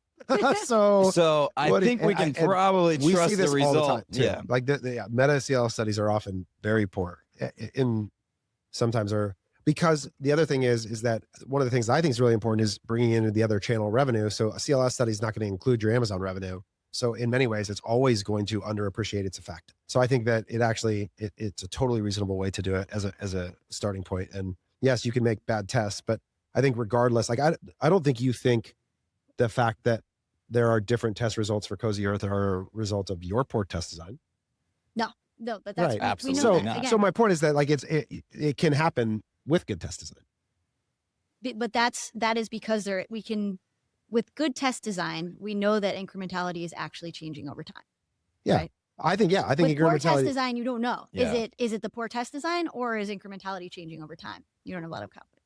So I think we can probably trust the result. Yeah. Like the meta CLS studies are often very poor. Sometimes are, because the other thing is that one of the things I think is really important is bringing in the other channel revenue. So a CLS study is not going to include your Amazon revenue. So in many ways, it's always going to underappreciate its effect. So I think that it's a totally reasonable way to do it as a starting point. And yes, you can make bad tests, but I think regardless, like I don't think you think the fact that there are different test results for Cozy Earth are a result of your poor test design. No, but that's right. Absolutely we know not. So my point is that like it can happen with good test design. But that is because with good test design, we know that incrementality is actually changing over time. Yeah. Right? I think with incrementality. Poor test design, you don't know. Yeah. Is it the poor test design, or is incrementality changing over time? You don't have a lot of confidence.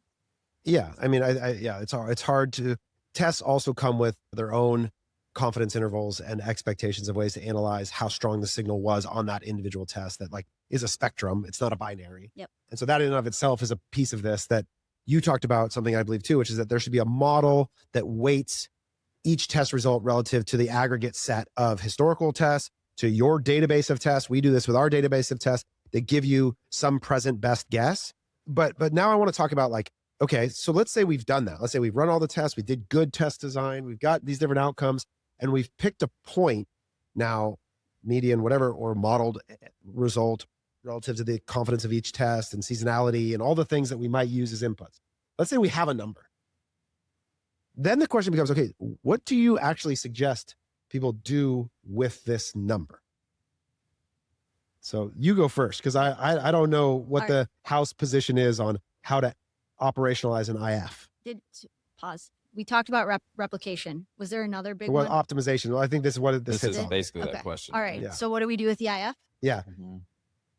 Yeah. I mean, it's hard to. Tests also come with their own confidence intervals and expectations of ways to analyze how strong the signal was on that individual test that like is a spectrum. It's not a binary. Yep. And so that in and of itself is a piece of this that you talked about, something I believe too, which is that there should be a model that weights each test result relative to the aggregate set of historical tests, to your database of tests. We do this with our database of tests that give you some present best guess. But now I want to talk about like, okay, so let's say we've done that. Let's say we've run all the tests. We did good test design. We've got these different outcomes, and we've picked a point now, median, whatever, or modeled result relative to the confidence of each test and seasonality and all the things that we might use as inputs. Let's say we have a number. Then the question becomes, okay, what do you actually suggest people do with this number? So you go first, because I don't know what the Haus position is on how to operationalize an IF. Pause. We talked about replication. Was there another big one? Optimization. Well, I think this is what this is on. basically that question. All right. Yeah. So what do we do with the IF? Yeah. Mm-hmm.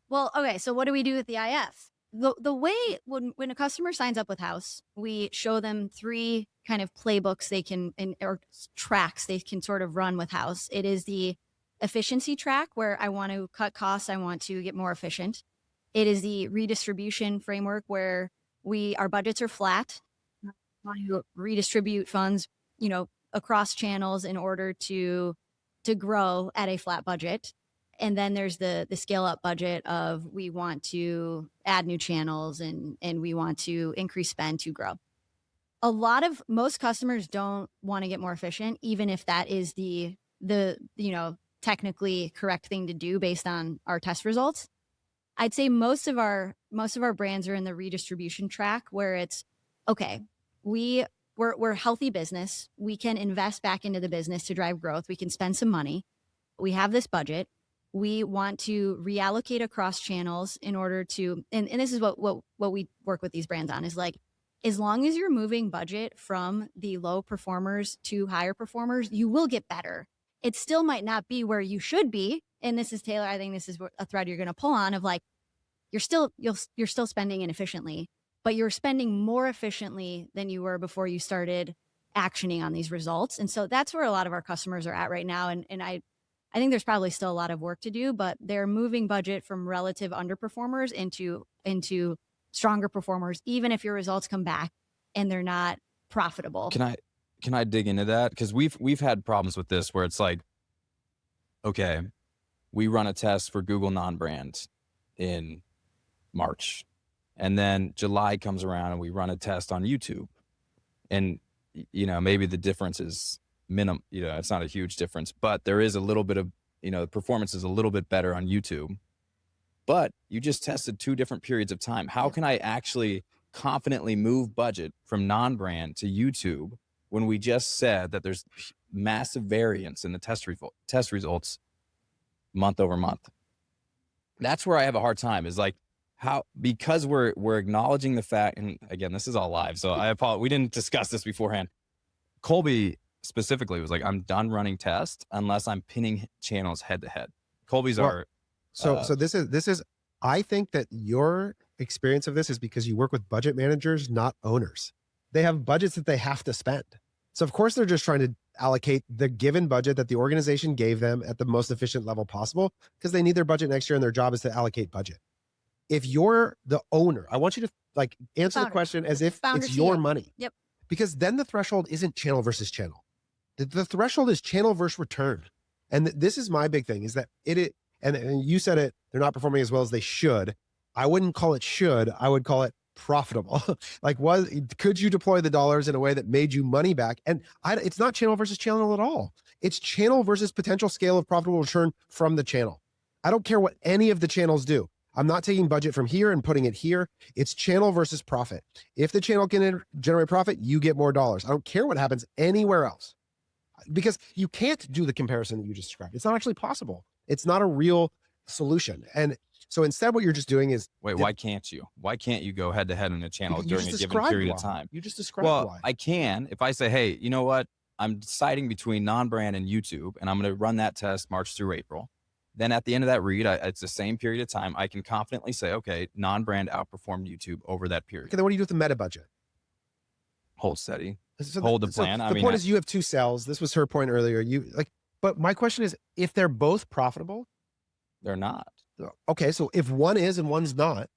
Well, okay. So what do we do with the IF? The way when a customer signs up with Haus, we show them 3 kind of playbooks they can or tracks they can sort of run with Haus. It is the efficiency track where I want to cut costs. I want to get more efficient. It is the redistribution framework where our budgets are flat. I want to redistribute funds, across channels in order to grow at a flat budget. And then there's the scale up budget of we want to add new channels and we want to increase spend to grow. Most customers don't want to get more efficient, even if that is the technically correct thing to do based on our test results. I'd say most of our brands are in the redistribution track where it's okay. We're a healthy business. We can invest back into the business to drive growth. We can spend some money. We have this budget. We want to reallocate across channels in order to, and this is what we work with these brands on is like, as long as you're moving budget from the low performers to higher performers, you will get better. It still might not be where you should be. And this is Taylor, I think this is a thread you're going to pull on of like, you're still spending inefficiently, but you're spending more efficiently than you were before you started actioning on these results. And so that's where a lot of our customers are at right now. And I think there's probably still a lot of work to do, but they're moving budget from relative underperformers into stronger performers, even if your results come back and they're not profitable. Can I dig into that? Because we've had problems with this where it's like, okay, we run a test for Google non-brand in March, and then July comes around and we run a test on YouTube, and maybe the difference is minimum. It's not a huge difference, but there is a little bit of the performance is a little bit better on YouTube. But you just tested 2 different periods of time. How can I actually confidently move budget from non-brand to YouTube when we just said that there's massive variance in the test results month over month? That's where I have a hard time is like because we're acknowledging the fact, and again, this is all live, so I apologize. We didn't discuss this beforehand. Colby specifically was like, I'm done running tests unless I'm pinning channels head to head. Colby's So this is, I think that your experience of this is because you work with budget managers, not owners. They have budgets that they have to spend. So of course they're just trying to allocate the given budget that the organization gave them at the most efficient level possible because they need their budget next year and their job is to allocate budget. If you're the owner, I want you to like answer the question as if it's your money. Yep. Because then the threshold isn't channel versus channel. The threshold is channel versus return. And this is my big thing is that and you said it, they're not performing as well as they should. I wouldn't call it should. I would call it profitable. Like, could you deploy the dollars in a way that made you money back? And it's not channel versus channel at all. It's channel versus potential scale of profitable return from the channel. I don't care what any of the channels do. I'm not taking budget from here and putting it here. It's channel versus profit. If the channel can generate profit, you get more dollars. I don't care what happens anywhere else because you can't do the comparison that you just described. It's not actually possible. It's not a real solution. And so instead what you're just doing is... Wait, why can't you? Why can't you go head to head in a channel during a given period of time? You just described why. I can. If I say, hey, you know what? I'm deciding between non-brand and YouTube, and I'm going to run that test March through April. Then at the end of that read, it's the same period of time. I can confidently say, okay, non-brand outperformed YouTube over that period. Okay, then what do you do with the meta budget? Hold steady. Hold the plan. The point is you have 2 cells. This was her point earlier. But my question is, if they're both profitable, they're not. Okay, so if one is and one's not,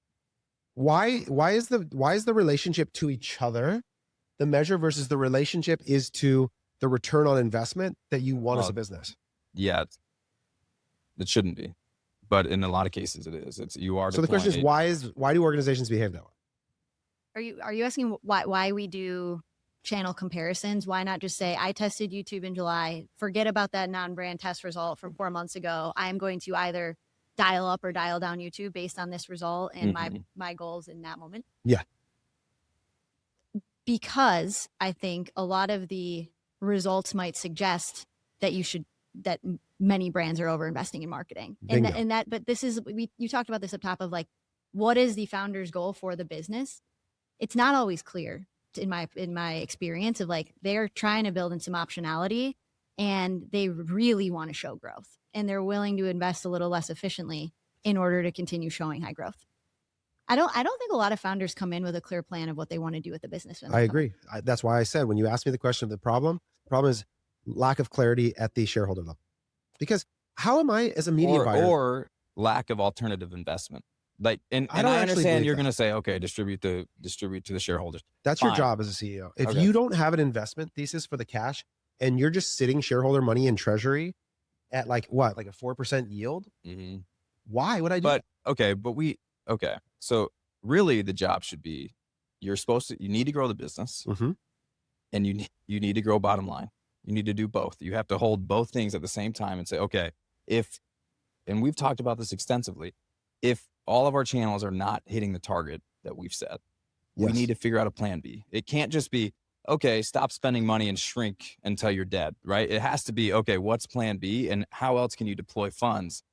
why is the relationship to each other the measure versus the relationship is to the return on investment that you want as a business? Yeah, it shouldn't be, but in a lot of cases it is. So the question is why do organizations behave that way? Are you asking why we do channel comparisons? Why not just say, I tested YouTube in July, forget about that non-brand test result from 4 months ago. I'm going to either dial up or dial down YouTube based on this result and my goals in that moment. Yeah. Because I think a lot of the results might suggest that that many brands are over investing in marketing. But this is, you talked about this up top of like, what is the founder's goal for the business? It's not always clear in my experience of like, they're trying to build in some optionality and they really want to show growth and they're willing to invest a little less efficiently in order to continue showing high growth. I don't think a lot of founders come in with a clear plan of what they want to do with the business. I agree. That's why I said, when you asked me the question of the problem is lack of clarity at the shareholder level. Because how am I as a media buyer? Or lack of alternative investment. Like, and I understand you're going to say, okay, distribute to the shareholders. That's fine. Your job as a CEO. If you don't have an investment thesis for the cash and you're just sitting shareholder money in treasury at like what, like a 4% yield? Mm-hmm. Why would I do But okay. So really the job should be, you need to grow the business, Mhm. and you need to grow bottom line. You need to do both. You have to hold both things at the same time and say, okay, and we've talked about this extensively, if all of our channels are not hitting the target that we've set, we Yes. need to figure out a plan B. It can't just be, okay, stop spending money and shrink until you're dead, right? It has to be, okay, what's plan B, and how else can you deploy funds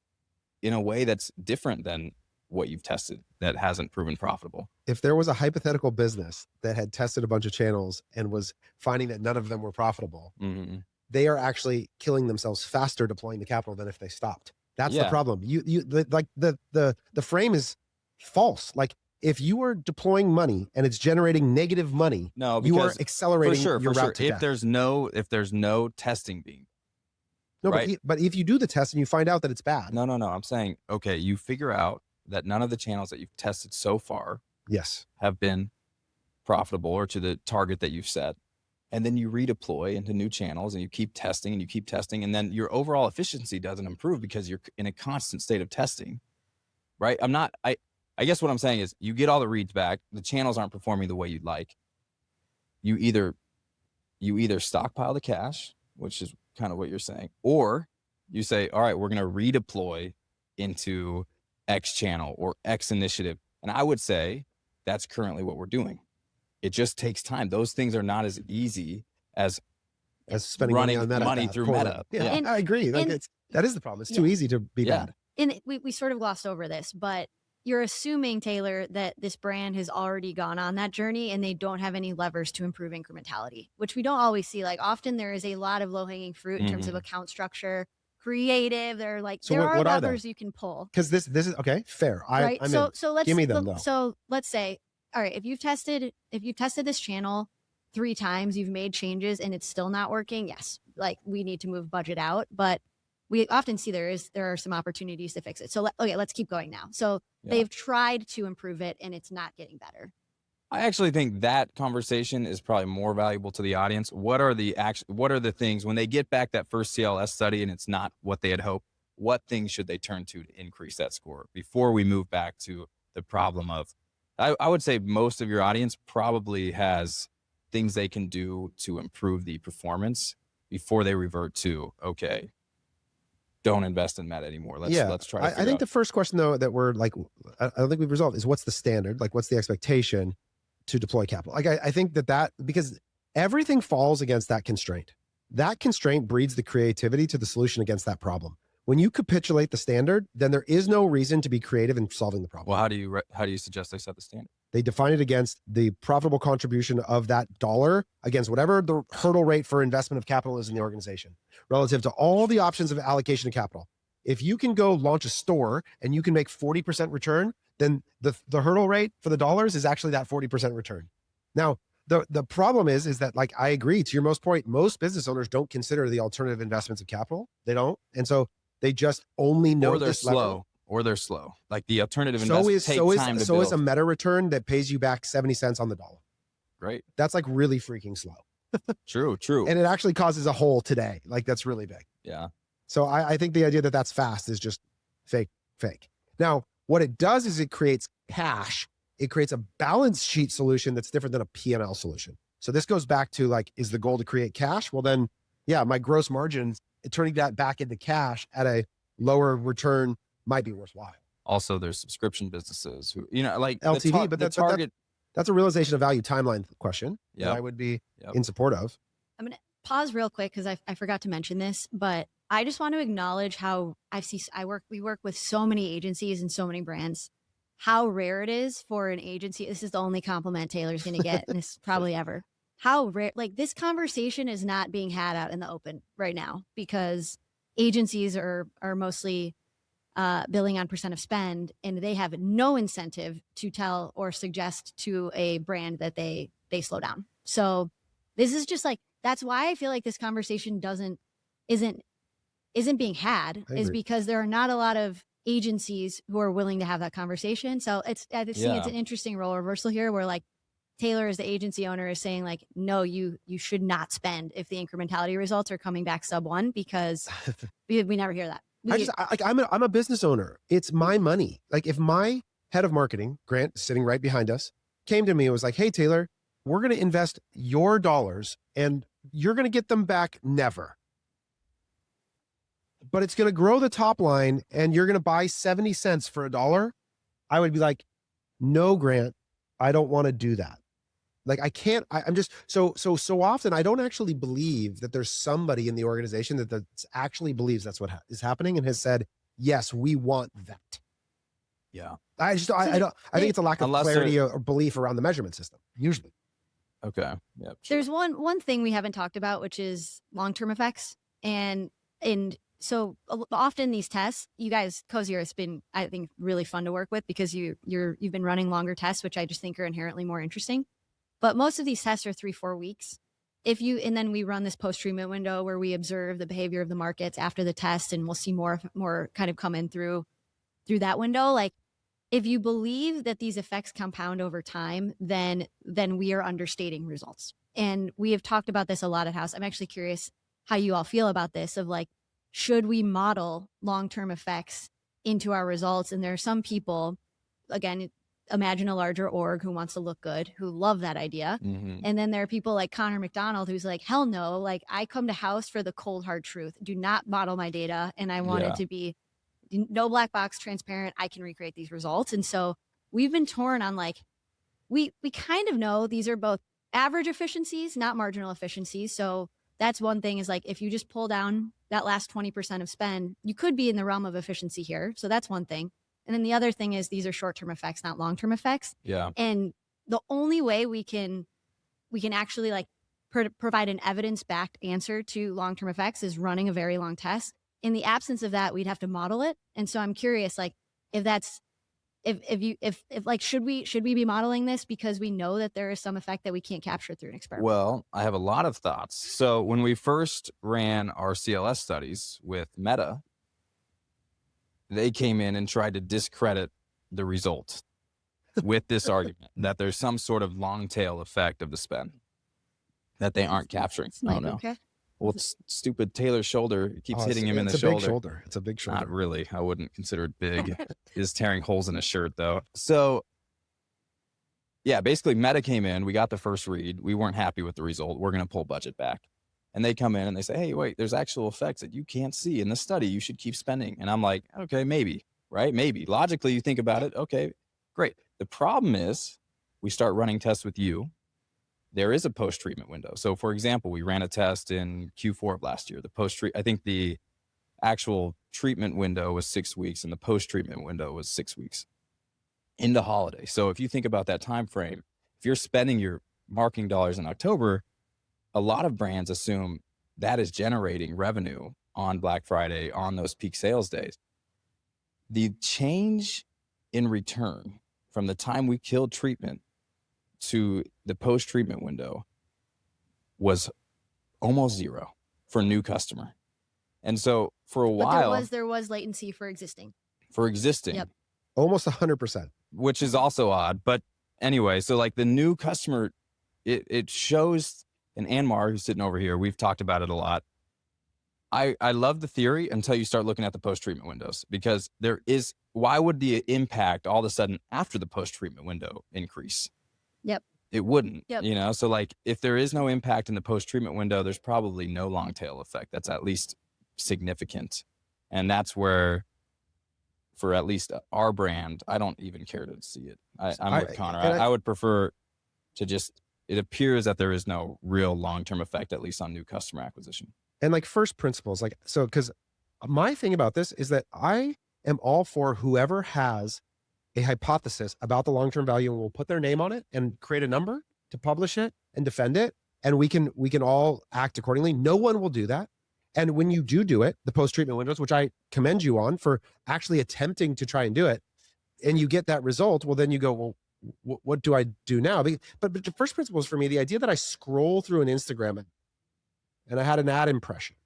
in a way that's different than what you've tested that hasn't proven profitable? If there was a hypothetical business that had tested a bunch of channels and was finding that none of them were profitable, Mm-hmm. they are actually killing themselves faster deploying the capital than if they stopped. That's the Yeah. problem. The frame is false. Like, if you are deploying money and it's generating negative money, No, you are because accelerating your route to If death. there's no testing being, No, right? but if you do the test and you find out that it's bad, no, I'm saying, okay, you figure out that none of the channels that you've tested so far yes, have been profitable or to the target that you've set. And then you redeploy into new channels and you keep testing and you keep testing. And then your overall efficiency doesn't improve because you're in a constant state of testing, right? I guess what I'm saying is, you get all the reads back. The channels aren't performing the way you'd like. You either stockpile the cash, which is kind of what you're saying, or you say, all right, we're going to redeploy into X channel or X initiative. And I would say that's currently what we're doing. It just takes time. Those things are not as easy as spending running money on money Meta through poorly. Meta. Yeah, And- I agree. Like, and- that is the problem. It's too easy to be Yeah. bad. And we sort of glossed over this, but you're assuming, Taylor, that this brand has already gone on that journey and they don't have any levers to improve incrementality, which we don't always see. Like, often there is a lot of low-hanging fruit in terms of account structure, creative. They're like, So there what are are they? levers you can pull. Because this is okay, fair. Right. I'm So in. so let's Give me them, though. so let's say, all right, if you've tested this channel 3 times, you've made changes and it's still not working, yes, like, we need to move budget out. But we often see there are some opportunities to fix it. So let's keep going now. So they've tried to improve it and it's not getting better. I actually think that conversation is probably more valuable to the audience. What are the things when they get back that first CLS study and it's not what they had hoped? What things should they turn to increase that score before we move back to the problem of? I would say most of your audience probably has things they can do to improve the performance before they revert to, okay, don't invest in Meta anymore. Let's try to I think the first question, though, that we're like, I don't think we've resolved is, what's the standard? Like, what's the expectation to deploy capital? Like, I think that because everything falls against that constraint. That constraint breeds the creativity to the solution against that problem. When you capitulate the standard, then there is no reason to be creative in solving the problem. Well, how do you suggest they set the standard? They define it against the profitable contribution of that dollar against whatever the hurdle rate for investment of capital is in the organization relative to all the options of allocation of capital. If you can go launch a store and you can make 40% return, then the hurdle rate for the dollars is actually that 40% return. Now, the problem is that, like, I agree to your most point, most business owners don't consider the alternative investments of capital. They don't. And so they just only know Or they're this level. slow. Like, the alternative So investments take time to build. is a meta return that pays you back 70 cents on the dollar. Great. That's like really freaking slow. True. And it actually causes a hole today. Like, that's really big. Yeah. So I think the idea that that's fast is just fake. Now, what it does is it creates cash. It creates a balance sheet solution that's different than a P&L solution. So this goes back to, like, is the goal to create cash? Well, then, yeah, my gross margins, turning that back into cash at a lower return might be worthwhile. Also, there's subscription businesses who, like LTV, but the target. That's a realization of value timeline question that Yep. I would be Yep. in support of. I'm going to pause real quick because I forgot to mention this, but I just want to acknowledge how we work with so many agencies and so many brands, how rare it is for an agency. This is the only compliment Taylor's going to get this probably ever. How rare, like, this conversation is not being had out in the open right now because agencies are mostly billing on percent of spend, and they have no incentive to tell or suggest to a brand that they slow down. So this is just like, that's why I feel like this conversation isn't being had, is because there are not a lot of agencies who are willing to have that conversation. So I think it's an interesting role reversal here where, like, Taylor, as the agency owner, is saying like, no, you should not spend if the incrementality results are coming back sub 1, because we never hear that. I'm a business owner. It's my money. Like if my head of marketing, Grant, sitting right behind us, came to me and was like, hey, Taylor, we're going to invest your dollars and you're going to get them back never. But it's going to grow the top line and you're going to buy 70 cents for $1. I would be like, no, Grant, I don't want to do that. Like I can't, I'm just so often I don't actually believe that there's somebody in the organization that actually believes that's what is happening and has said, yes, we want that. Yeah. I think it's a lack of clarity or belief around the measurement system, usually. Okay. Yeah. Sure. There's one thing we haven't talked about, which is long-term effects. And so often these tests, you guys, Cozier, has been, I think, really fun to work with because you've been running longer tests, which I just think are inherently more interesting. But most of these tests are 3-4 weeks. And then we run this post-treatment window where we observe the behavior of the markets after the test, and we'll see more kind of come in through that window. Like if you believe that these effects compound over time, then we are understating results. And we have talked about this a lot at Haus. I'm actually curious how you all feel about this, of like, should we model long-term effects into our results? And there are some people, again, imagine a larger org who wants to look good, who love that idea. Mm-hmm. And then there are people like Connor McDonald, who's like, hell no, like I come to Haus for the cold hard truth. Do not model my data. And I want it to be no black box, transparent. I can recreate these results. And so we've been torn on like, we kind of know these are both average efficiencies, not marginal efficiencies. So that's one thing, is like, if you just pull down that last 20% of spend, you could be in the realm of efficiency here. So that's one thing. And then the other thing is these are short-term effects, not long-term effects. Yeah. And the only way we can actually like provide an evidence-backed answer to long-term effects is running a very long test. In the absence of that, we'd have to model it. And so I'm curious, like, if should we be modeling this because we know that there is some effect that we can't capture through an experiment? Well, I have a lot of thoughts. So when we first ran our CLS studies with Meta, they came in and tried to discredit the result with this argument that there's some sort of long tail effect of the spend that they aren't capturing. Like, Oh no. Okay. Well, it's stupid Taylor's shoulder keeps hitting him in the It's a shoulder. big shoulder. It's a big shoulder. Not really. I wouldn't consider it big. He's tearing holes in his shirt though. So yeah, basically Meta came in, we got the first read. We weren't happy with the result. We're going to pull budget back. And they come in and they say, hey, wait, there's actual effects that you can't see in the study. You should keep spending. And I'm like, okay, maybe, right? Maybe. Logically, you think about it. Okay, great. The problem is we start running tests with you. There is a post-treatment window. So for example, we ran a test in Q4 of last year. I think the actual treatment window was 6 weeks and the post-treatment window was 6 weeks into holiday. So if you think about that time frame, if you're spending your marketing dollars in October, a lot of brands assume that is generating revenue on Black Friday, on those peak sales days. The change in return from the time we killed treatment to the post-treatment window was almost zero for new customer. And so for a while, But there was latency for existing. Yep. Almost 100%. Which is also odd. But anyway, so like the new customer, it shows, and Anmar, who's sitting over here, we've talked about it a lot. I love the theory until you start looking at the post-treatment windows, because why would the impact all of a sudden after the post-treatment window increase? Yep. It wouldn't, Yep. So like if there is no impact in the post-treatment window, there's probably no long tail effect that's at least significant. And that's where, for at least our brand, I don't even care to see it. I'm with Connor. I would prefer to just, it appears that there is no real long-term effect, at least on new customer acquisition. And like first principles, like, so, because my thing about this is that I am all for whoever has a hypothesis about the long-term value and will put their name on it and create a number to publish it and defend it. And we can all act accordingly. No one will do that. And when you do it, the post-treatment windows, which I commend you on for actually attempting to try and do it, and you get that result, well, then you go, well, what do I do now? But the first principle is for me, the idea that I scroll through an Instagram and I had an ad impression,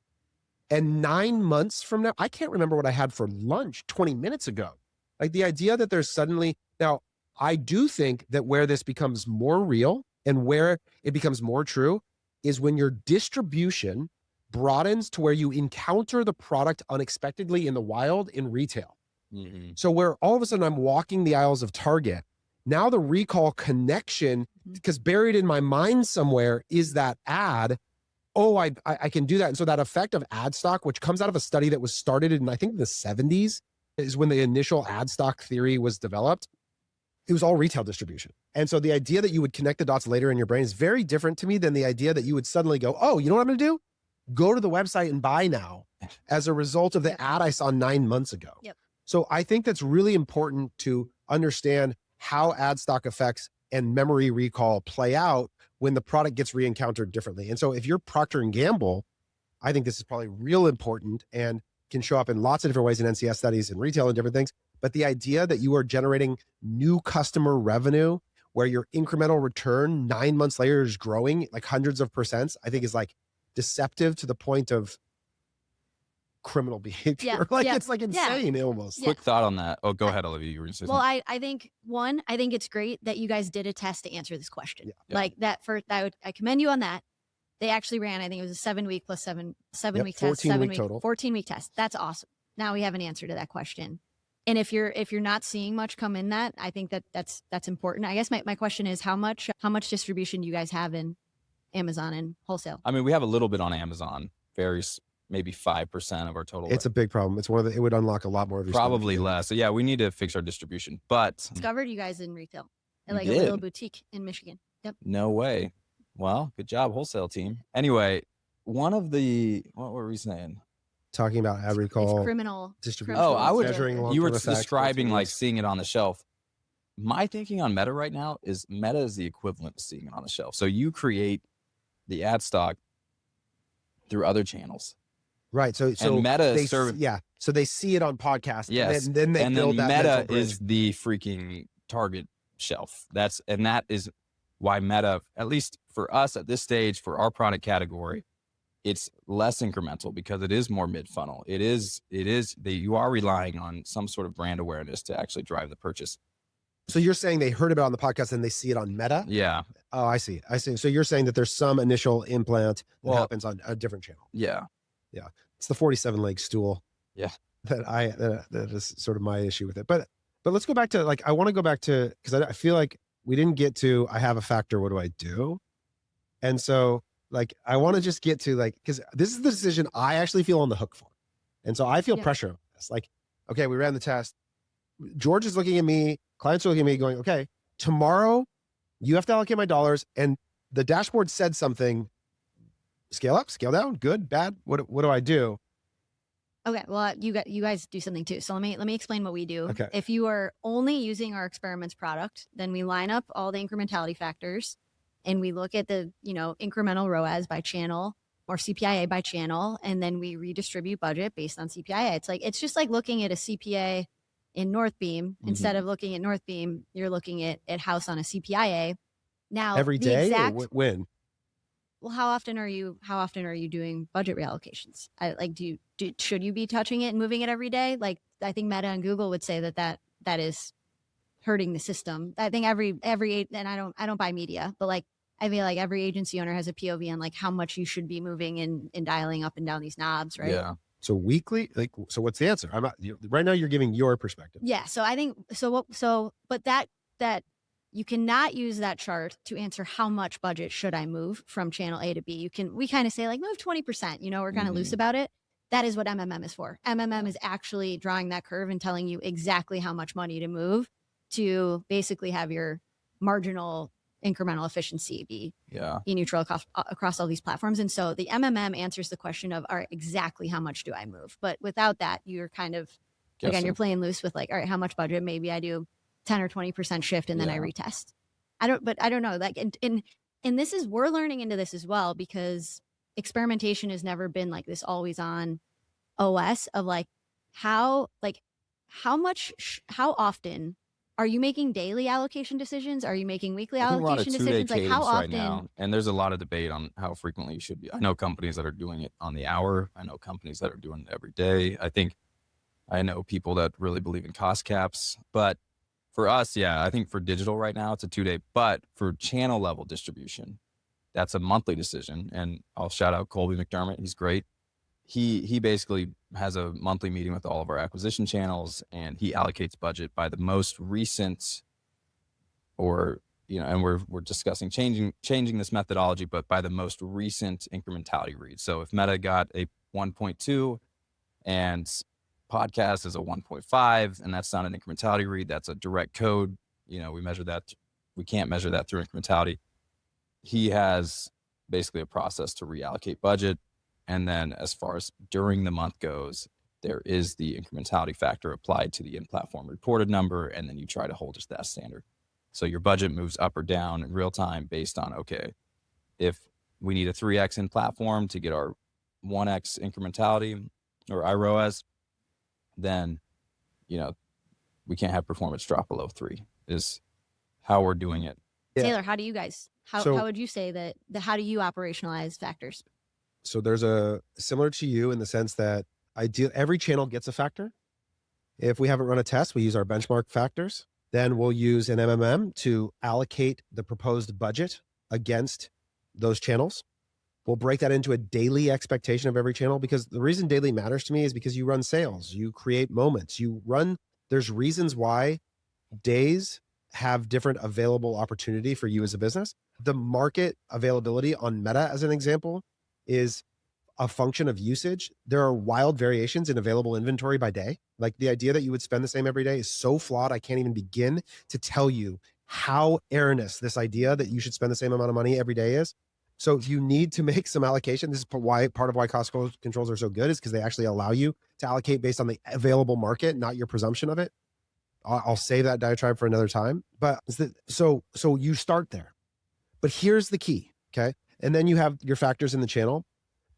and 9 months from now, I can't remember what I had for lunch 20 minutes ago. Like the idea that there's suddenly, now I do think that where this becomes more real and where it becomes more true is when your distribution broadens to where you encounter the product unexpectedly in the wild in retail. So where all of a sudden I'm walking the aisles of Target, now the recall connection, because buried in my mind somewhere is that ad. Oh, I can do that. And so that effect of ad stock, which comes out of a study that was started in, I think, the 70s, is when the initial ad stock theory was developed. It was all retail distribution. And so the idea that you would connect the dots later in your brain is very different to me than the idea that you would suddenly go, oh, you know what I'm going to do? Go to the website and buy now as a result of the ad I saw 9 months ago. Yep. So I think that's really important to understand how ad stock effects and memory recall play out when the product gets re-encountered differently. And so if you're Procter & Gamble, I think this is probably real important and can show up in lots of different ways in NCS studies and retail and different things. But the idea that you are generating new customer revenue where your incremental return 9 months later is growing like hundreds of percents, I think is like deceptive to the point of criminal behavior. It's like insane almost. Quick thought on that. Oh, go ahead, Olivia. You were going to say Well, something. I think I think it's great that you guys did a test to answer this question. Yeah. Like that first, I commend you on that. They actually ran, I think it was a 7 week plus seven week test, 14 week total. 14 week test. That's awesome. Now we have an answer to that question. And if you're not seeing much come in that, I think that's important. I guess my question is how much distribution do you guys have in Amazon and wholesale? I mean, we have a little bit on Amazon, maybe 5% of our total. It's a big problem. It's it would unlock a lot more of your probably less. So yeah, we need to fix our distribution. But discovered you guys in retail, We like a did. little boutique in Michigan. Yep. No way. Well, good job, wholesale team. Anyway, what were we saying? talking about ad recall, It's criminal distribution. Oh, I would. measuring You were long-term effects, describing like multiple seeing it on the shelf. My thinking on Meta right now is Meta is the equivalent to seeing it on the shelf. So you create the ad stock through other channels. right. So And Meta they is serving. yeah. So they see it on podcasts. Yes, And then they and build then that Meta mental bridge. is the freaking target shelf. That is why Meta, at least for us at this stage, for our product category, it's less incremental because it is more mid-funnel. You are relying on some sort of brand awareness to actually drive the purchase. So you're saying they heard about it on the podcast and they see it on Meta? Yeah. Oh, I see. So you're saying that there's some initial implant that Well- happens on a different channel. Yeah. It's the 47-leg stool. Yeah. That is sort of my issue with it. But let's go back to I want to go back to, because I feel like we didn't get to, I have a factor, what do I do? And so I want to just get to because this is the decision I actually feel on the hook for. And so I feel Yeah. pressure on this. Okay, we ran the test. George is looking at me, clients are looking at me going, okay, tomorrow you have to allocate my dollars. And the dashboard said something, scale up, scale down, good, bad. What do I do? Okay, well, you guys do something too. So let me explain what we do. Okay. If you are only using our experiments product, then we line up all the incrementality factors and we look at the, incremental ROAS by channel or CPIA by channel, and then we redistribute budget based on CPIA. It's just like looking at a CPA in Northbeam. Instead of looking at Northbeam, you're looking at Haus on a CPIA. Now Every the day exact, or when? well, how often are you doing budget reallocations? Should you be touching it and moving it every day? I think Meta and Google would say that is hurting the system. I think every and I don't buy media, but I feel like every agency owner has a POV on how much you should be moving and dialing up and down these knobs, right? Yeah. So weekly, so what's the answer? I'm not, right now you're giving your perspective. Yeah. So I think but that you cannot use that chart to answer how much budget should I move from channel A to B. We kind of say move 20%, we're kind of loose about it. That is what MMM is for. MMM is actually drawing that curve and telling you exactly how much money to move to basically have your marginal incremental efficiency be neutral across all these platforms. And so the MMM answers the question of, all right, exactly how much do I move? But without that, you're kind of, again, you're playing loose with all right, how much budget? Maybe I do 10 or 20% shift and then I retest. I don't know. And this is, we're learning into this as well, because experimentation has never been this always on OS of how often are you making daily allocation decisions? Are you making weekly I think we're on a allocation 2-day decisions? How cadence often? right now, and there's a lot of debate on how frequently you should be. I know companies that are doing it on the hour. I know companies that are doing it every day. I know people that really believe in cost caps, but For us, yeah, I think for digital right now, it's a 2-day, but for channel level distribution, that's a monthly decision. And I'll shout out Colby McDermott. He's great. He basically has a monthly meeting with all of our acquisition channels, and he allocates budget by the most recent, or, and we're discussing changing this methodology, but by the most recent incrementality read. So if Meta got a 1.2 and podcast is a 1.5, and that's not an incrementality read, that's a direct code. We measure that. We can't measure that through incrementality. He has basically a process to reallocate budget. And then as far as during the month goes, there is the incrementality factor applied to the in-platform reported number, and then you try to hold it to that standard. So your budget moves up or down in real time based on, okay, if we need a 3x in platform to get our 1x incrementality or iROAS, then, we can't have performance drop below 3 is how we're doing it. Yeah. Taylor, how do you guys, how would you say that how do you operationalize factors? So there's similar to you in the sense that every channel gets a factor. If we haven't run a test, we use our benchmark factors. Then we'll use an MMM to allocate the proposed budget against those channels. We'll break that into a daily expectation of every channel, because the reason daily matters to me is because you run sales, you create moments, there's reasons why days have different available opportunity for you as a business. The market availability on Meta, as an example, is a function of usage. There are wild variations in available inventory by day. Like, the idea that you would spend the same every day is so flawed. I can't even begin to tell you how erroneous this idea that you should spend the same amount of money every day is. So you need to make some allocation. This is part of why cost controls are so good, is because they actually allow you to allocate based on the available market, not your presumption of it. I'll save that diatribe for another time. But so you start there. But here's the key, okay? And then you have your factors in the channel,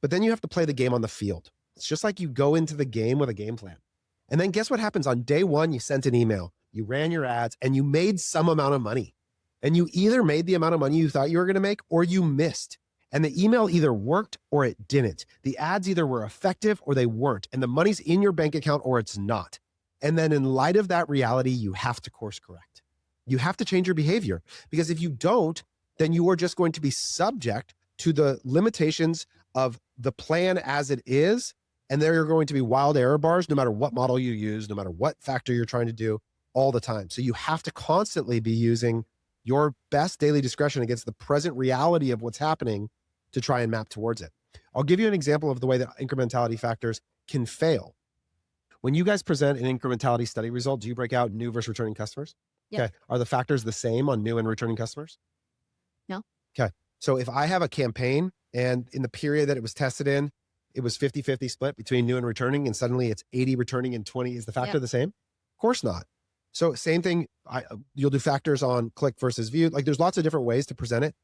but then you have to play the game on the field. It's just like you go into the game with a game plan. And then guess what happens? On day one, you sent an email, you ran your ads, and you made some amount of money. And you either made the amount of money you thought you were going to make, or you missed. And the email either worked or it didn't. The ads either were effective or they weren't. And the money's in your bank account or it's not. And then in light of that reality, you have to course correct. You have to change your behavior, because if you don't, then you are just going to be subject to the limitations of the plan as it is. And there are going to be wild error bars, no matter what model you use, no matter what factor you're trying to do, all the time. So you have to constantly be using your best daily discretion against the present reality of what's happening to try and map towards it. I'll give you an example of the way that incrementality factors can fail. When you guys present an incrementality study result, do you break out new versus returning customers? Yep. Okay. Are the factors the same on new and returning customers? No. Okay. So if I have a campaign and in the period that it was tested in, it was 50-50 split between new and returning, and suddenly it's 80 returning and 20, is the factor the same? Of course not. So same thing, you'll do factors on click versus view. Like, there's lots of different ways to present it.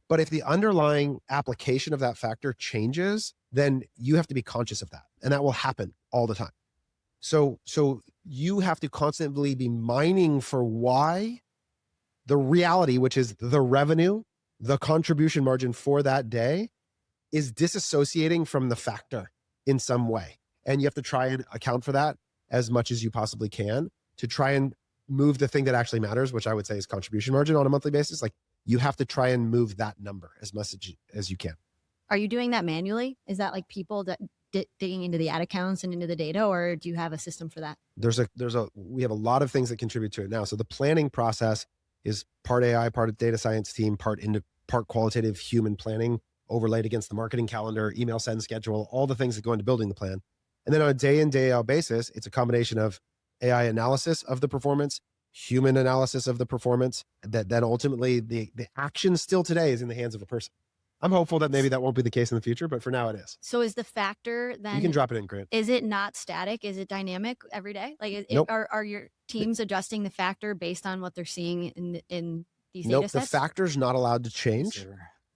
But if the underlying application of that factor changes, then you have to be conscious of that. And that will happen all the time. So you have to constantly be mining for why the reality, which is the revenue, the contribution margin for that day, is disassociating from the factor in some way. And you have to try and account for that as much as you possibly can to try and move the thing that actually matters, which I would say is contribution margin on a monthly basis. Like, you have to try and move that number as much as you can. Are you doing that manually? Is that like people that digging into the ad accounts and into the data, or do you have a system for that? We have a lot of things that contribute to it now. So the planning process is part AI, part of data science team, part qualitative human planning overlaid against the marketing calendar, email send schedule, all the things that go into building the plan. And then on a day in, day out basis, it's a combination of AI analysis of the performance, human analysis of the performance, that then ultimately the action still today is in the hands of a person. I'm hopeful that maybe that won't be the case in the future, but for now it is. So is the factor then? You can drop it in, Grant. Is it not static? Is it dynamic every day? Like, Nope. Are your teams adjusting the factor based on what they're seeing in these Nope, data sets? the factor's not allowed to change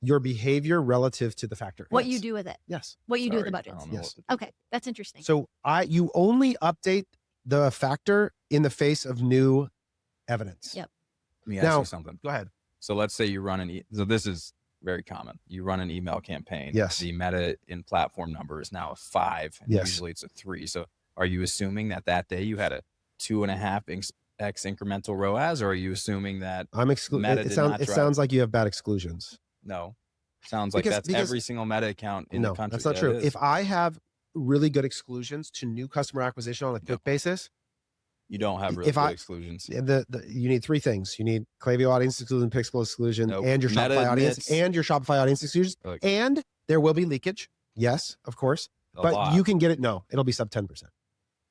your behavior relative to the factor. What Yes. you do with it? Yes. What you do with the Sorry, I budgets? don't know Yes. what Okay, that's interesting. So you only update the factor in the face of new evidence. Yep. Let me ask Now- you something. Go ahead. So let's say you run so this is very common. You run an email campaign. Yes. The Meta in platform number is now a 5. And Yes. Usually it's a 3. So are you assuming that day you had a 2.5 X incremental ROAS, or are you assuming that I'm excluding. It sounds like you have bad exclusions. no? Sounds like that's every single meta account in the country. That's not true. If I have really good exclusions to new customer acquisition on a quick basis, you don't have really good exclusions. You need three things. You need Klaviyo audience exclusion, Pixel exclusion, and your Meta Shopify audience, admits, and your Shopify audience exclusions. And there will be leakage. Yes, of course. But you can get it. No, it'll be sub 10%.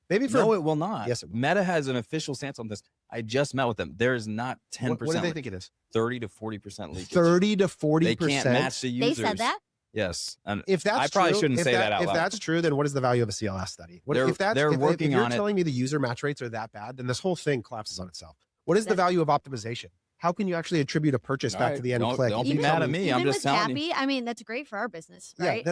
Maybe for no, it will not. Yes, it will. Meta has an official stance on this. I just met with them. There is not 10%. What do they think it is? 30 to 40% leakage. 30 to 40%. They can't match the users. They said that? Yes. And if that's I probably true, shouldn't say that out loud. If that's true, then what is the value of a CLS study? If you're telling me the user match rates are that bad, then this whole thing collapses on itself. What is the value of optimization? How can you actually attribute a purchase back to the end click? Don't be mad at me. I'm just telling you. I mean, that's great for our business, right?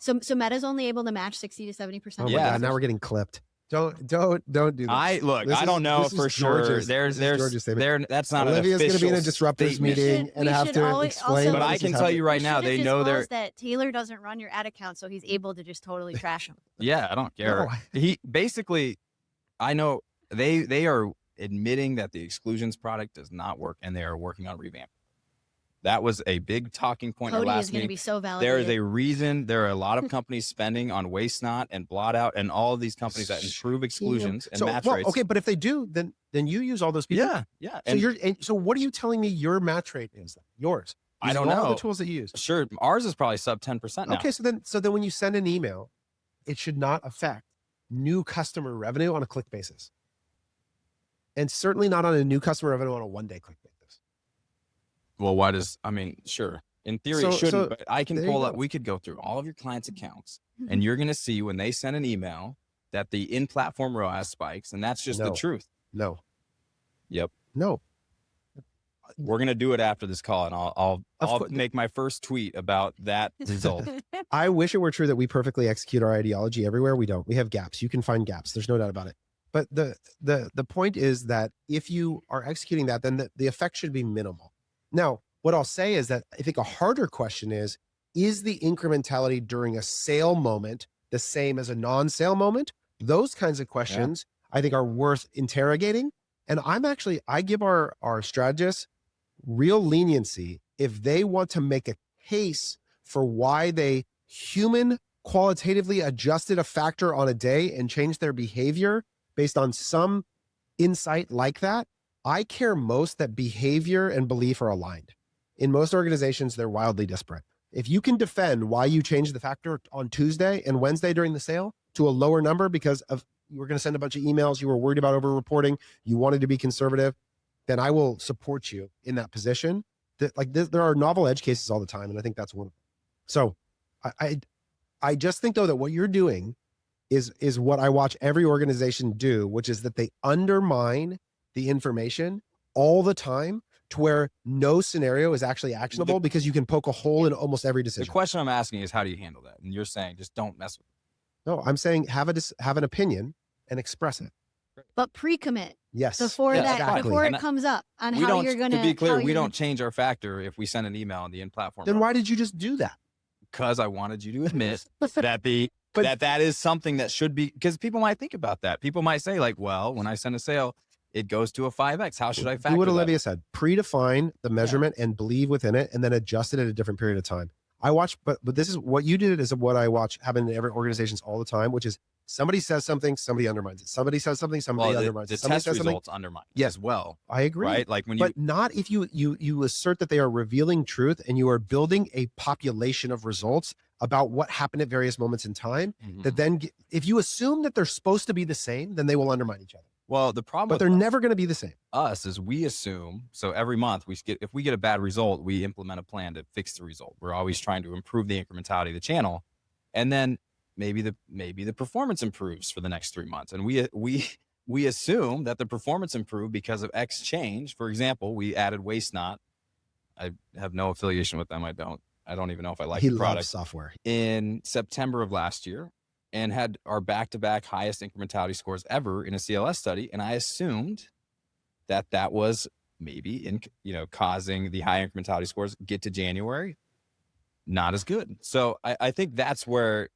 So Meta's only able to match 60 to 70%. Oh my God, now we're getting clipped. Don't do this. I don't know for sure. That's not Olivia's going to be in a disruptors meeting and have to explain. But I can tell you right now, they know that Taylor doesn't run your ad account, so he's able to just totally trash him. Yeah, I don't care. No. He basically, I know they are admitting that the exclusions product does not work, and they are working on revamping. That was a big talking point. Cody is going to be so validated. There is a reason. There are a lot of companies spending on waste not and blot out, and all of these companies that improve exclusions and match rates. Okay, but if they do, then you use all those people. Yeah. So what are you telling me your match rate is? Yours? I don't know. All the tools that you use. Sure, ours is probably sub 10% now. Okay, so then when you send an email, it should not affect new customer revenue on a click basis, and certainly not on a new customer revenue on a one-day click basis. Well, sure. In theory, it shouldn't, but I can pull up. We could go through all of your clients' accounts, and you're going to see when they send an email that the in-platform ROAS spikes, and that's just the truth. No. Yep. No. We're going to do it after this call, and I'll make my first tweet about that result. I wish it were true that we perfectly execute our ideology everywhere. We don't. We have gaps. You can find gaps. There's no doubt about it. But the point is that if you are executing that, then the effect should be minimal. Now, what I'll say is that I think a harder question is the incrementality during a sale moment the same as a non-sale moment? Those kinds of questions I think are worth interrogating. And I give our strategists real leniency if they want to make a case for why they human qualitatively adjusted a factor on a day and changed their behavior based on some insight like that. I care most that behavior and belief are aligned. In most organizations, they're wildly disparate. If you can defend why you changed the factor on Tuesday and Wednesday during the sale to a lower number because of you were going to send a bunch of emails, you were worried about over-reporting, you wanted to be conservative, then I will support you in that position. There are novel edge cases all the time, and I think that's one of them. So I just think, though, that what you're doing is what I watch every organization do, which is that they undermine the information all the time to where no scenario is actually actionable because you can poke a hole in almost every decision. The question I'm asking is, how do you handle that? And you're saying just don't mess with it. No, I'm saying have an opinion and express it. But pre-commit. Yes. Before it comes up on how you're going to. To be clear, we don't change our factor if we send an email on the in-platform. Then why did you just do that? Because I wanted you to admit that is something that should be, because people might think about that. People might say when I send a sale, it goes to a 5X. How should I factor do what that? Olivia said? Predefine the measurement and believe within it, and then adjust it at a different period of time. I watch, but this is what you did is what I watch happen in every organizations all the time, which is somebody says something, somebody undermines it. Somebody says something, somebody undermines it. The test results undermine as well. I agree. Right? But not if you assert that they are revealing truth and you are building a population of results about what happened at various moments in time. Mm-hmm. That then, if you assume that they're supposed to be the same, then they will undermine each other. Well, the problem, but they're never going to be the same. Us is we assume. So every month if we get a bad result, we implement a plan to fix the result. We're always trying to improve the incrementality of the channel, and then maybe the performance improves for the next 3 months. And we assume that the performance improved because of X change. For example, we added Waste Not. I have no affiliation with them. I don't even know if I like the product. Software in September of last year. And had our back-to-back highest incrementality scores ever in a CLS study. And I assumed that was maybe causing the high incrementality scores get to January, not as good. So I think that's where,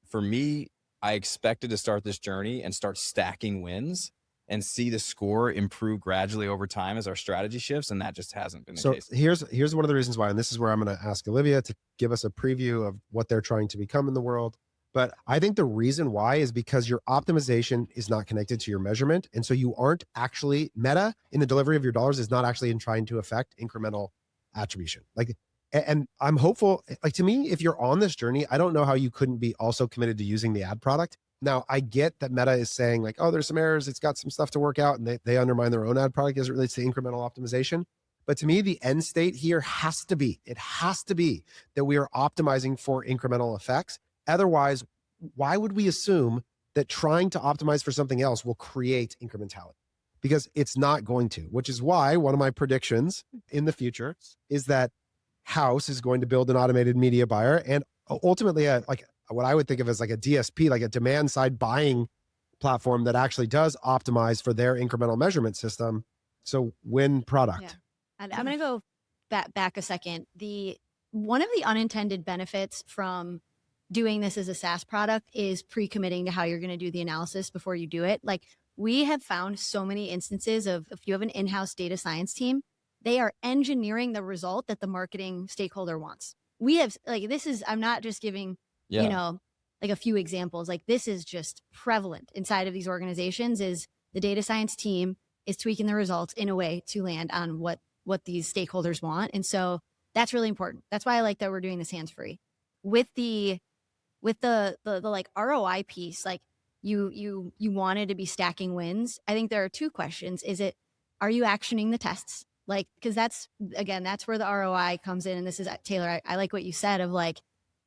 for me, I expected to start this journey and start stacking wins and see the score improve gradually over time as our strategy shifts. And that just hasn't been the So case. here's one of the reasons why, and this is where I'm going to ask Olivia to give us a preview of what they're trying to become in the world. But I think the reason why is because your optimization is not connected to your measurement. And so you aren't actually, meta in the delivery of your dollars is not actually in trying to affect incremental attribution. Like, and I'm hopeful, like to me, if you're on this journey, I don't know how you couldn't be also committed to using the ad product. Now, I get that Meta is saying like, oh, there's some errors. It's got some stuff to work out, and they undermine their own ad product as it relates to incremental optimization. But to me, the end state here has to be that we are optimizing for incremental effects. Otherwise, why would we assume that trying to optimize for something else will create incrementality? Because it's not going to, which is why one of my predictions in the future is that Haus is going to build an automated media buyer and ultimately like what I would think of as like a DSP, like a demand side buying platform that actually does optimize for their incremental measurement system. So win product. Yeah. And I'm going to go back a second. One of the unintended benefits from doing this as a SaaS product is pre-committing to how you're going to do the analysis before you do it. Like we have found so many instances of if you have an in-house data science team, they are engineering the result that the marketing stakeholder wants. We have like, I'm not just giving, you know, like a few examples, like this is just prevalent inside of these organizations is the data science team is tweaking the results in a way to land on what these stakeholders want. And so that's really important. That's why I like that we're doing this hands-free. With the like ROI piece, like you wanted to be stacking wins. I think there are two questions. Are you actioning the tests? Like, cause that's where the ROI comes in. And this is Taylor, I like what you said of like,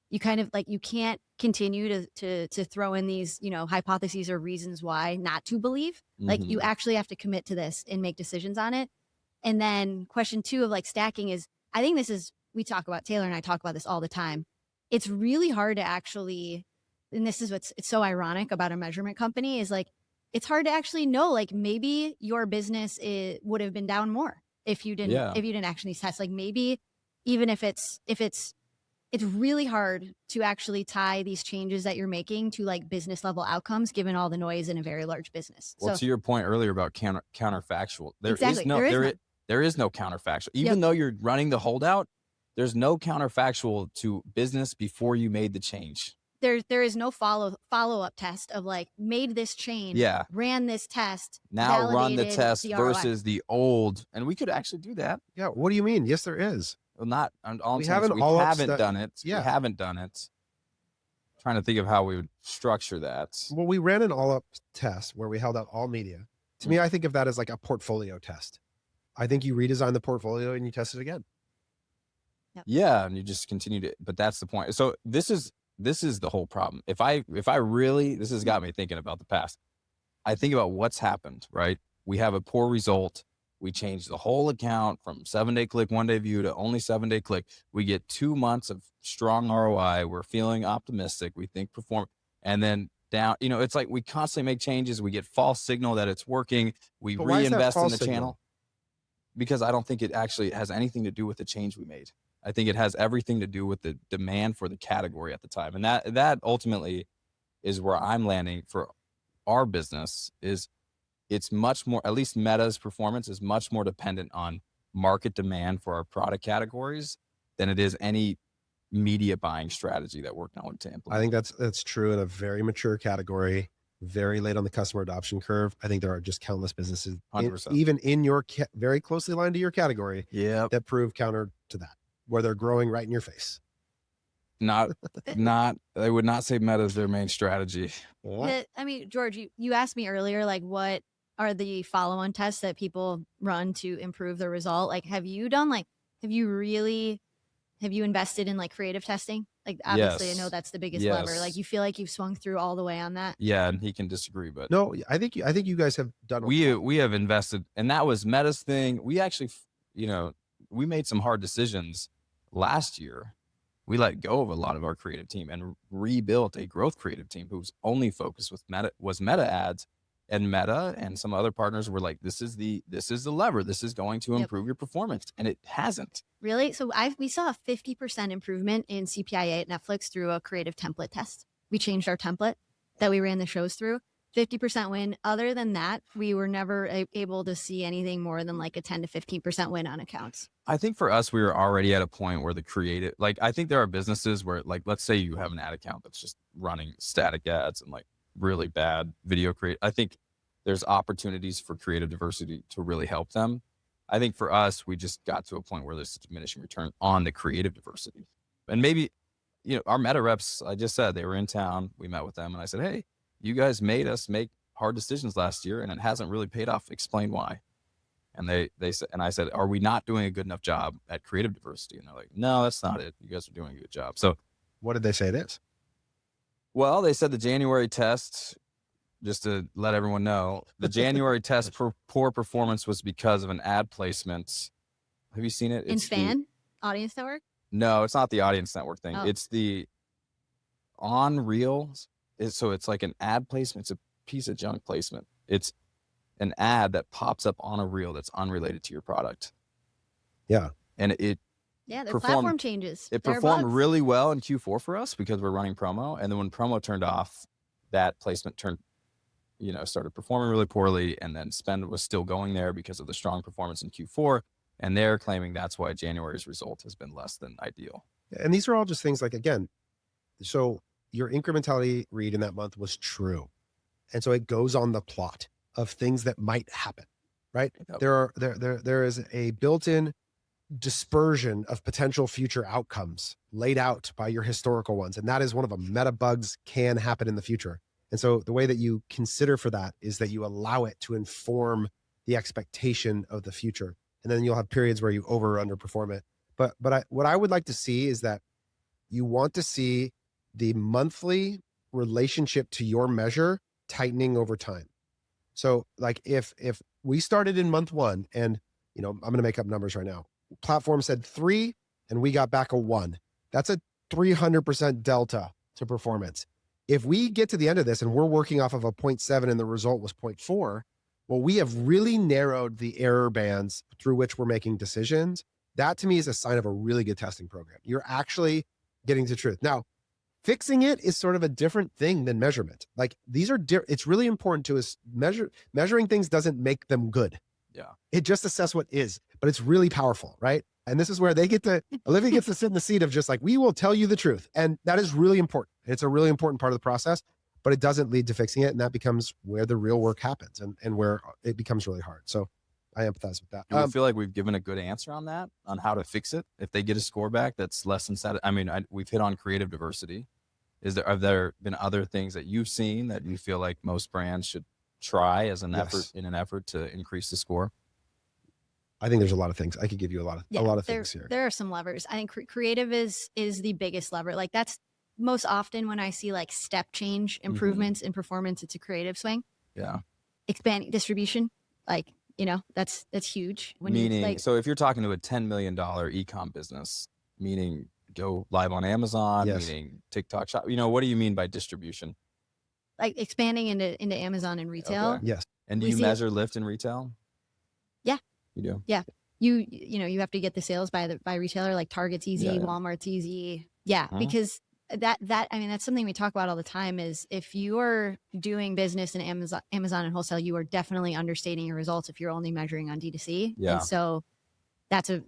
you kind of like, you can't continue to throw in these, you know, hypotheses or reasons why not to believe. Like you actually have to commit to this and make decisions on it. And then question two of like stacking is, I think Taylor and I talk about this all the time. It's really hard to actually, and this is it's so ironic about a measurement company is like, it's hard to actually know, like maybe your business would have been down more if you didn't action these tests. Like maybe even if it's really hard to actually tie these changes that you're making to like business level outcomes, given all the noise in a very large business. Well, to your point earlier about counterfactual, there is no counterfactual. Even though you're running the holdout, there's no counterfactual to business before you made the change. There is no follow-up test of like made this change, ran this test, now run the test versus the old, and we could actually do that. Yeah. What do you mean? Yes, there is. Well, we haven't done it. Yeah. We haven't done it. Trying to think of how we would structure that. Well, we ran an all-up test where we held out all media. To me, I think of that as like a portfolio test. I think you redesign the portfolio and you test it again. Yeah, and you just continue to. But that's the point. So this is the whole problem. If I really, this has got me thinking about the past. I think about what's happened. Right, we have a poor result. We change the whole account from 7-day click, 1-day view to only 7-day click. We get 2 months of strong ROI. We're feeling optimistic. We think perform, and then down. You know, it's like we constantly make changes. We get false signal that it's working. We reinvest in the channel because I don't think it actually has anything to do with the change we made. I think it has everything to do with the demand for the category at the time, and that ultimately is where I'm landing for our business. Is it's much more, at least Meta's performance is much more dependent on market demand for our product categories than it is any media buying strategy that we're going to implement. I think that's true in a very mature category, very late on the customer adoption curve. I think there are just countless businesses, even in your very closely aligned to your category, that prove counter to that, where they're growing right in your face. I would not say Meta is their main strategy. I mean, George, you asked me earlier, like what are the follow-on tests that people run to improve the result? Like, have you invested in like creative testing? Like, obviously, I know that's the biggest lever. Like, you feel like you've swung through all the way on that. Yeah, and he can disagree, but no, I think you guys have done. We have invested, and that was Meta's thing. We actually, we made some hard decisions last year. We let go of a lot of our creative team and rebuilt a growth creative team whose only focus was Meta ads. And Meta and some other partners were like, this is the lever. This is going to improve your performance. And it hasn't. Really? So we saw a 50% improvement in CPIA at Netflix through a creative template test. We changed our template. that we ran the shows through, 50% win. Other than that, we were never able to see anything more than like a 10 to 15% win on accounts. I think for us, we were already at a point where the creative, like, I think there are businesses where, like, let's say you have an ad account that's just running static ads and like really bad video create. I think there's opportunities for creative diversity to really help them. I think for us, we just got to a point where there's diminishing return on the creative diversity. And maybe, our meta reps, I just said they were in town. We met with them and I said, hey, you guys made us make hard decisions last year and it hasn't really paid off. Explain why. And they said, and I said, are we not doing a good enough job at creative diversity? And they're like, no, that's not it. You guys are doing a good job. So What did they say it is? well, they said the January test, just to let everyone know, the January test for poor performance was because of an ad placement. Have you seen it? In Fan Audience Network? No, it's not the audience network thing. Oh. It's the on Reels. So it's like an ad placement. It's a piece of junk placement. It's an ad that pops up on a reel that's unrelated to your product. Yeah. And it Yeah, their performed- platform changes. it There are performed bugs. really well in Q4 for us because we're running promo. And then when promo turned off, that placement started performing really poorly. And then spend was still going there because of the strong performance in Q4. And they're claiming that's why January's result has been less than ideal. And these are all just things like, again, so your incrementality read in that month was true. And so it goes on the plot of things that might happen, right? Yep. There is a built-in dispersion of potential future outcomes laid out by your historical ones. And that is one of them. Meta bugs can happen in the future. And so the way that you consider for that is that you allow it to inform the expectation of the future. And then you'll have periods where you over or underperform it. But what I would like to see is that you want to see the monthly relationship to your measure tightening over time. So like if we started in month 1 and, I'm going to make up numbers right now. Platform said 3 and we got back a 1. That's a 300% delta to performance. If we get to the end of this and we're working off of a 0.7 and the result was 0.4, well, we have really narrowed the error bands through which we're making decisions. That to me is a sign of a really good testing program. You're actually getting to truth. Now, fixing it is sort of a different thing than measurement. Like these are, it's really important to us. Measuring things doesn't make them good. Yeah. It just assess what is, but it's really powerful, right? And this is where Olivia gets to sit in the seat of just like, we will tell you the truth. And that is really important. It's a really important part of the process, but it doesn't lead to fixing it. And that becomes where the real work happens and where it becomes really hard. So I empathize with that. Do we feel like we've given a good answer on that, on how to fix it? If they get a score back that's less than we've hit on creative diversity. Have there been other things that you've seen that you feel like most brands should try as an effort in an effort to increase the score? I think there's a lot of things. I could give you a lot of things here. There are some levers. I think creative is the biggest lever. Like that's most often when I see like step change improvements in performance, it's a creative swing. Yeah. Expanding distribution, like, that's huge. So if you're talking to a $10 million e-com business, meaning go live on Amazon, meaning TikTok shop, what do you mean by distribution? Like expanding into Amazon and retail. Okay. Yes. And do you measure lift in retail? Yeah. You do? Yeah. You have to get the sales by retailer, like Target's easy, Walmart's easy. Yeah. Because that's something we talk about all the time is if you are doing business in Amazon and wholesale, you are definitely understating your results if you're only measuring on D2C. Yeah. And so that's a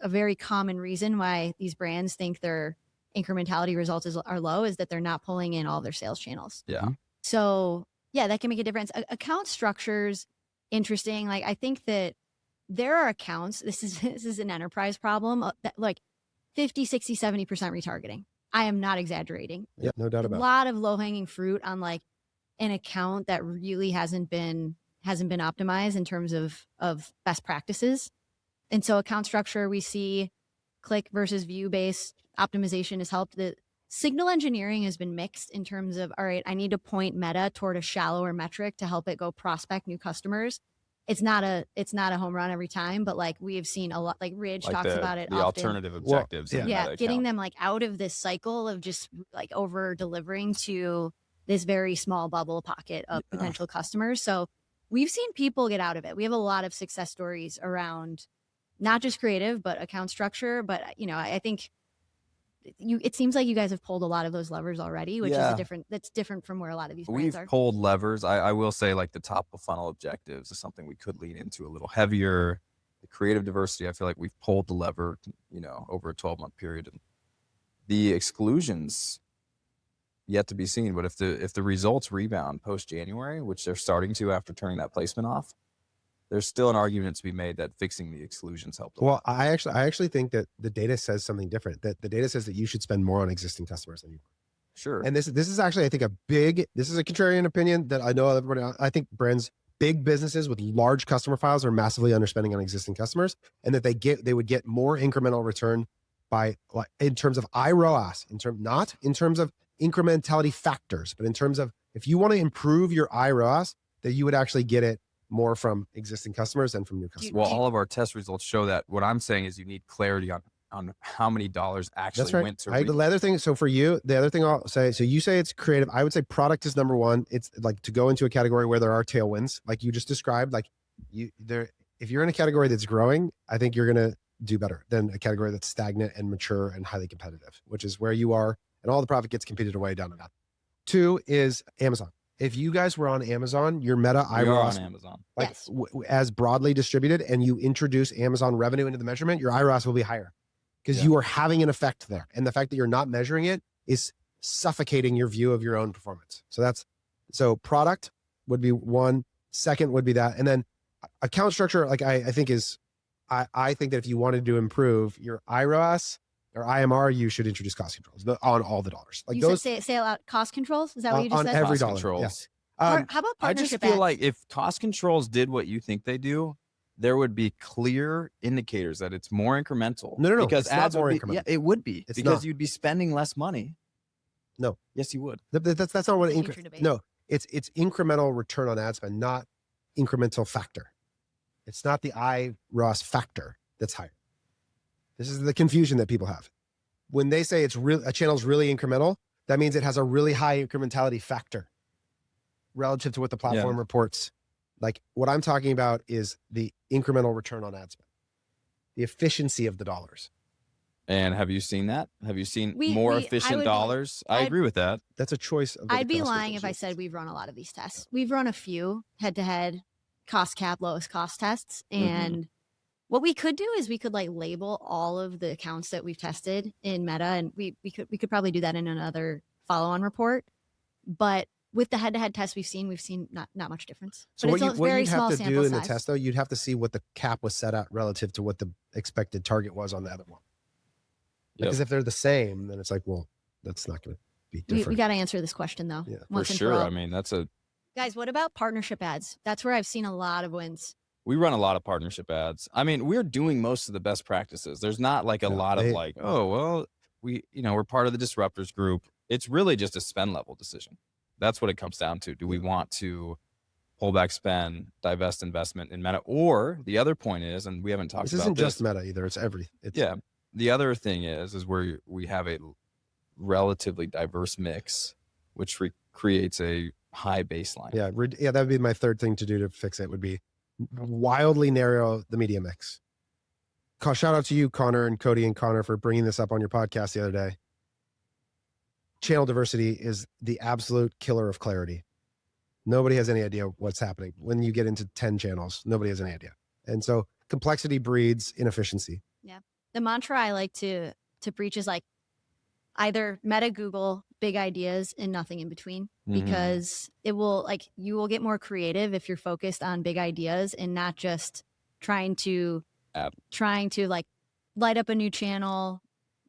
very common reason why these brands think their incrementality results are low, is that they're not pulling in all their sales channels. Yeah. So yeah, that can make a difference. Account structures, interesting. Like I think that there are accounts, this is an enterprise problem, that like 50, 60, 70% retargeting. I am not exaggerating. Yeah, no doubt about it. A lot of low hanging fruit on like an account that really hasn't been optimized in terms of best practices. And so account structure, we see click versus view based optimization has helped. The signal engineering has been mixed in terms of, all right, I need to point Meta toward a shallower metric to help it go prospect new customers. It's not a home run every time, but like we have seen a lot, like Ridge talks about it. The often. alternative objectives. Getting them like out of this cycle of just like over delivering to this very small bubble pocket of potential customers. So we've seen people get out of it. We have a lot of success stories around not just creative, but account structure. But, I think it seems like you guys have pulled a lot of those levers already, which is Yeah. that's different from where a lot of these We've brands are. pulled levers. I will say, like, the top of funnel objectives is something we could lean into a little heavier. The creative diversity, I feel like we've pulled the lever, over a 12-month period. And the exclusions yet to be seen. But if the results rebound post January, which they're starting to after turning that placement off, there's still an argument to be made that fixing the exclusions helped. Well, I actually think that the data says something different. That the data says that you should spend more on existing customers than you. Sure. And this is actually, I think, this is a contrarian opinion that I know everybody. I think brands, big businesses with large customer files, are massively underspending on existing customers, and that they would get more incremental return by, like, in terms of iROAS, not in terms of incrementality factors, but in terms of, if you want to improve your iROAS, that you would actually get it more from existing customers than from new customers. Well, all of our test results show that. What I'm saying is you need clarity on how many dollars actually went to. The other thing, so for you, the other thing I'll say, so you say it's creative. I would say product is number one. It's like to go into a category where there are tailwinds, like you just described. Like if you're in a category that's growing, I think you're going to do better than a category that's stagnant and mature and highly competitive, which is where you are, and all the profit gets competed away down to that. Two is Amazon. If you guys were on Amazon, your Meta iROAS, on Amazon, like Yes. As broadly distributed, and you introduce Amazon revenue into the measurement, your iROAS will be higher because you are having an effect there. And the fact that you're not measuring it is suffocating your view of your own performance. So product would be one. Second would be that. And then account structure, like I think that if you wanted to improve your iROAS or IMR, you should introduce cost controls on all the dollars. Like You those said say out cost controls. Is that what you just on said? every Cost dollar. controls. Yeah. How about I just partnership feel ads? like if cost controls did what you think they do, there would be clear indicators that it's more incremental. No, because it's not ads more would be, incremental. yeah, it would be, It's because not. you'd be spending less money. No. Yes, you would. That's not what Future debate. no, it's incremental return on ad spend, not incremental factor. It's not the iROAS factor that's higher. This is the confusion that people have. When they say a channel's really incremental, that means it has a really high incrementality factor relative to what the platform reports. Like, what I'm talking about is the incremental return on ad spend, the efficiency of the dollars. And have you seen that? Have you seen I more would- efficient dollars? I agree with that. That's a choice. Of what I'd the be cost lying if I controls said is. we've run a lot of these tests. We've run a few head-to-head cost cap, lowest cost tests. And what we could do is we could like label all of the accounts that we've tested in Meta, and we could probably do that in another follow-on report. But with the head-to-head tests we've seen not much difference. So But what it's a you'd very have small to sample do in the size. test, though, you'd have to see what the cap was set at relative to what the expected target was on the other one. Because if they're the same, then it's like, well, that's not going to be We different. got to answer this question though. Yeah. For once and sure. all. I mean, Guys, what about partnership ads? That's where I've seen a lot of wins. we run a lot of partnership ads. I mean, we're doing most of the best practices. There's not like a lot of like, oh, well, we're part of the disruptors group. It's really just a spend level decision. That's what it comes down to. Do we want to pull back spend, divest investment in Meta? Or the other point is, and we haven't talked This about isn't this. just Meta either. It's everything. The other thing is where we have a relatively diverse mix, which creates a high baseline. Yeah. That would be my third thing to do to fix it, would be wildly narrow the media mix. Shout out to you, Connor and Cody and Connor, for bringing this up on your podcast the other day. Channel diversity is the absolute killer of clarity. Nobody has any idea what's happening. When you get into 10 channels, nobody has any idea. And so complexity breeds inefficiency. The mantra I like to preach is like either Meta, Google, big ideas and nothing in between, because it will you will get more creative if you're focused on big ideas and not just trying to like light up a new channel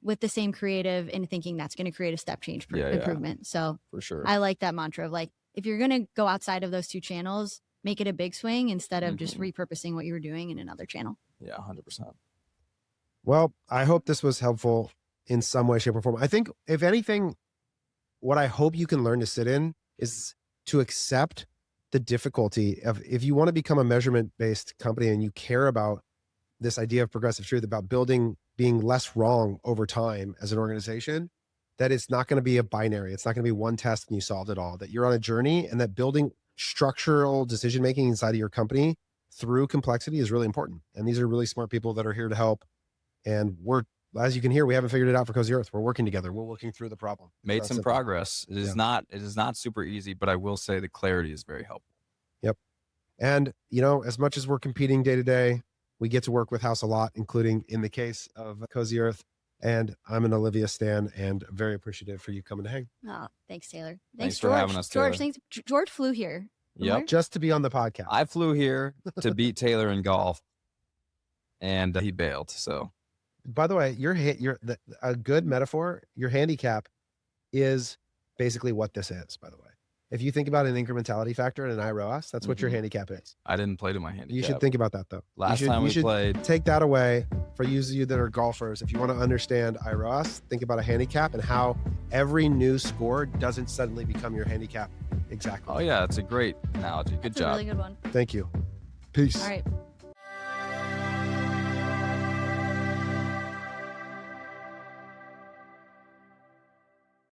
with the same creative and thinking that's going to create a step change improvement. So For sure. I like that mantra of like, if you're going to go outside of those two channels, make it a big swing instead of just repurposing what you were doing in another channel. Yeah, 100%. Well, I hope this was helpful in some way, shape, or form. I think, if anything, what I hope you can learn to sit in is to accept the difficulty of, if you want to become a measurement-based company and you care about this idea of progressive truth, about being less wrong over time as an organization, that it's not going to be a binary. It's not going to be one test and you solved it all, that you're on a journey, and that building structural decision-making inside of your company through complexity is really important. And these are really smart people that are here to help. And we're as you can hear, we haven't figured it out for Cozy Earth. We're working together. We're working through the problem. It's Made not some simple. progress. It is not super easy, but I will say the clarity is very helpful. And, you know, as much as we're competing day to day, we get to work with Haus a lot, including in the case of Cozy Earth. And I'm an Olivia stan and very appreciative for you coming to hang. Oh, thanks, Taylor. Thanks George. for having us, George, Taylor. thanks. George flew here. from Yep. where? Just to be on the podcast. I flew here to beat Taylor in golf, and he bailed. So By the way, a good metaphor, your handicap is basically what this is, by the way. If you think about an incrementality factor and an iROAS, that's what your handicap is. I didn't play to my handicap. You should think about that, though. Last time we played, Take that away for you that are golfers. If you want to understand iROAS, think about a handicap and how every new score doesn't suddenly become your handicap exactly. oh yeah, it's a great analogy. Good That's job. a really good one. Thank you. Peace. All right.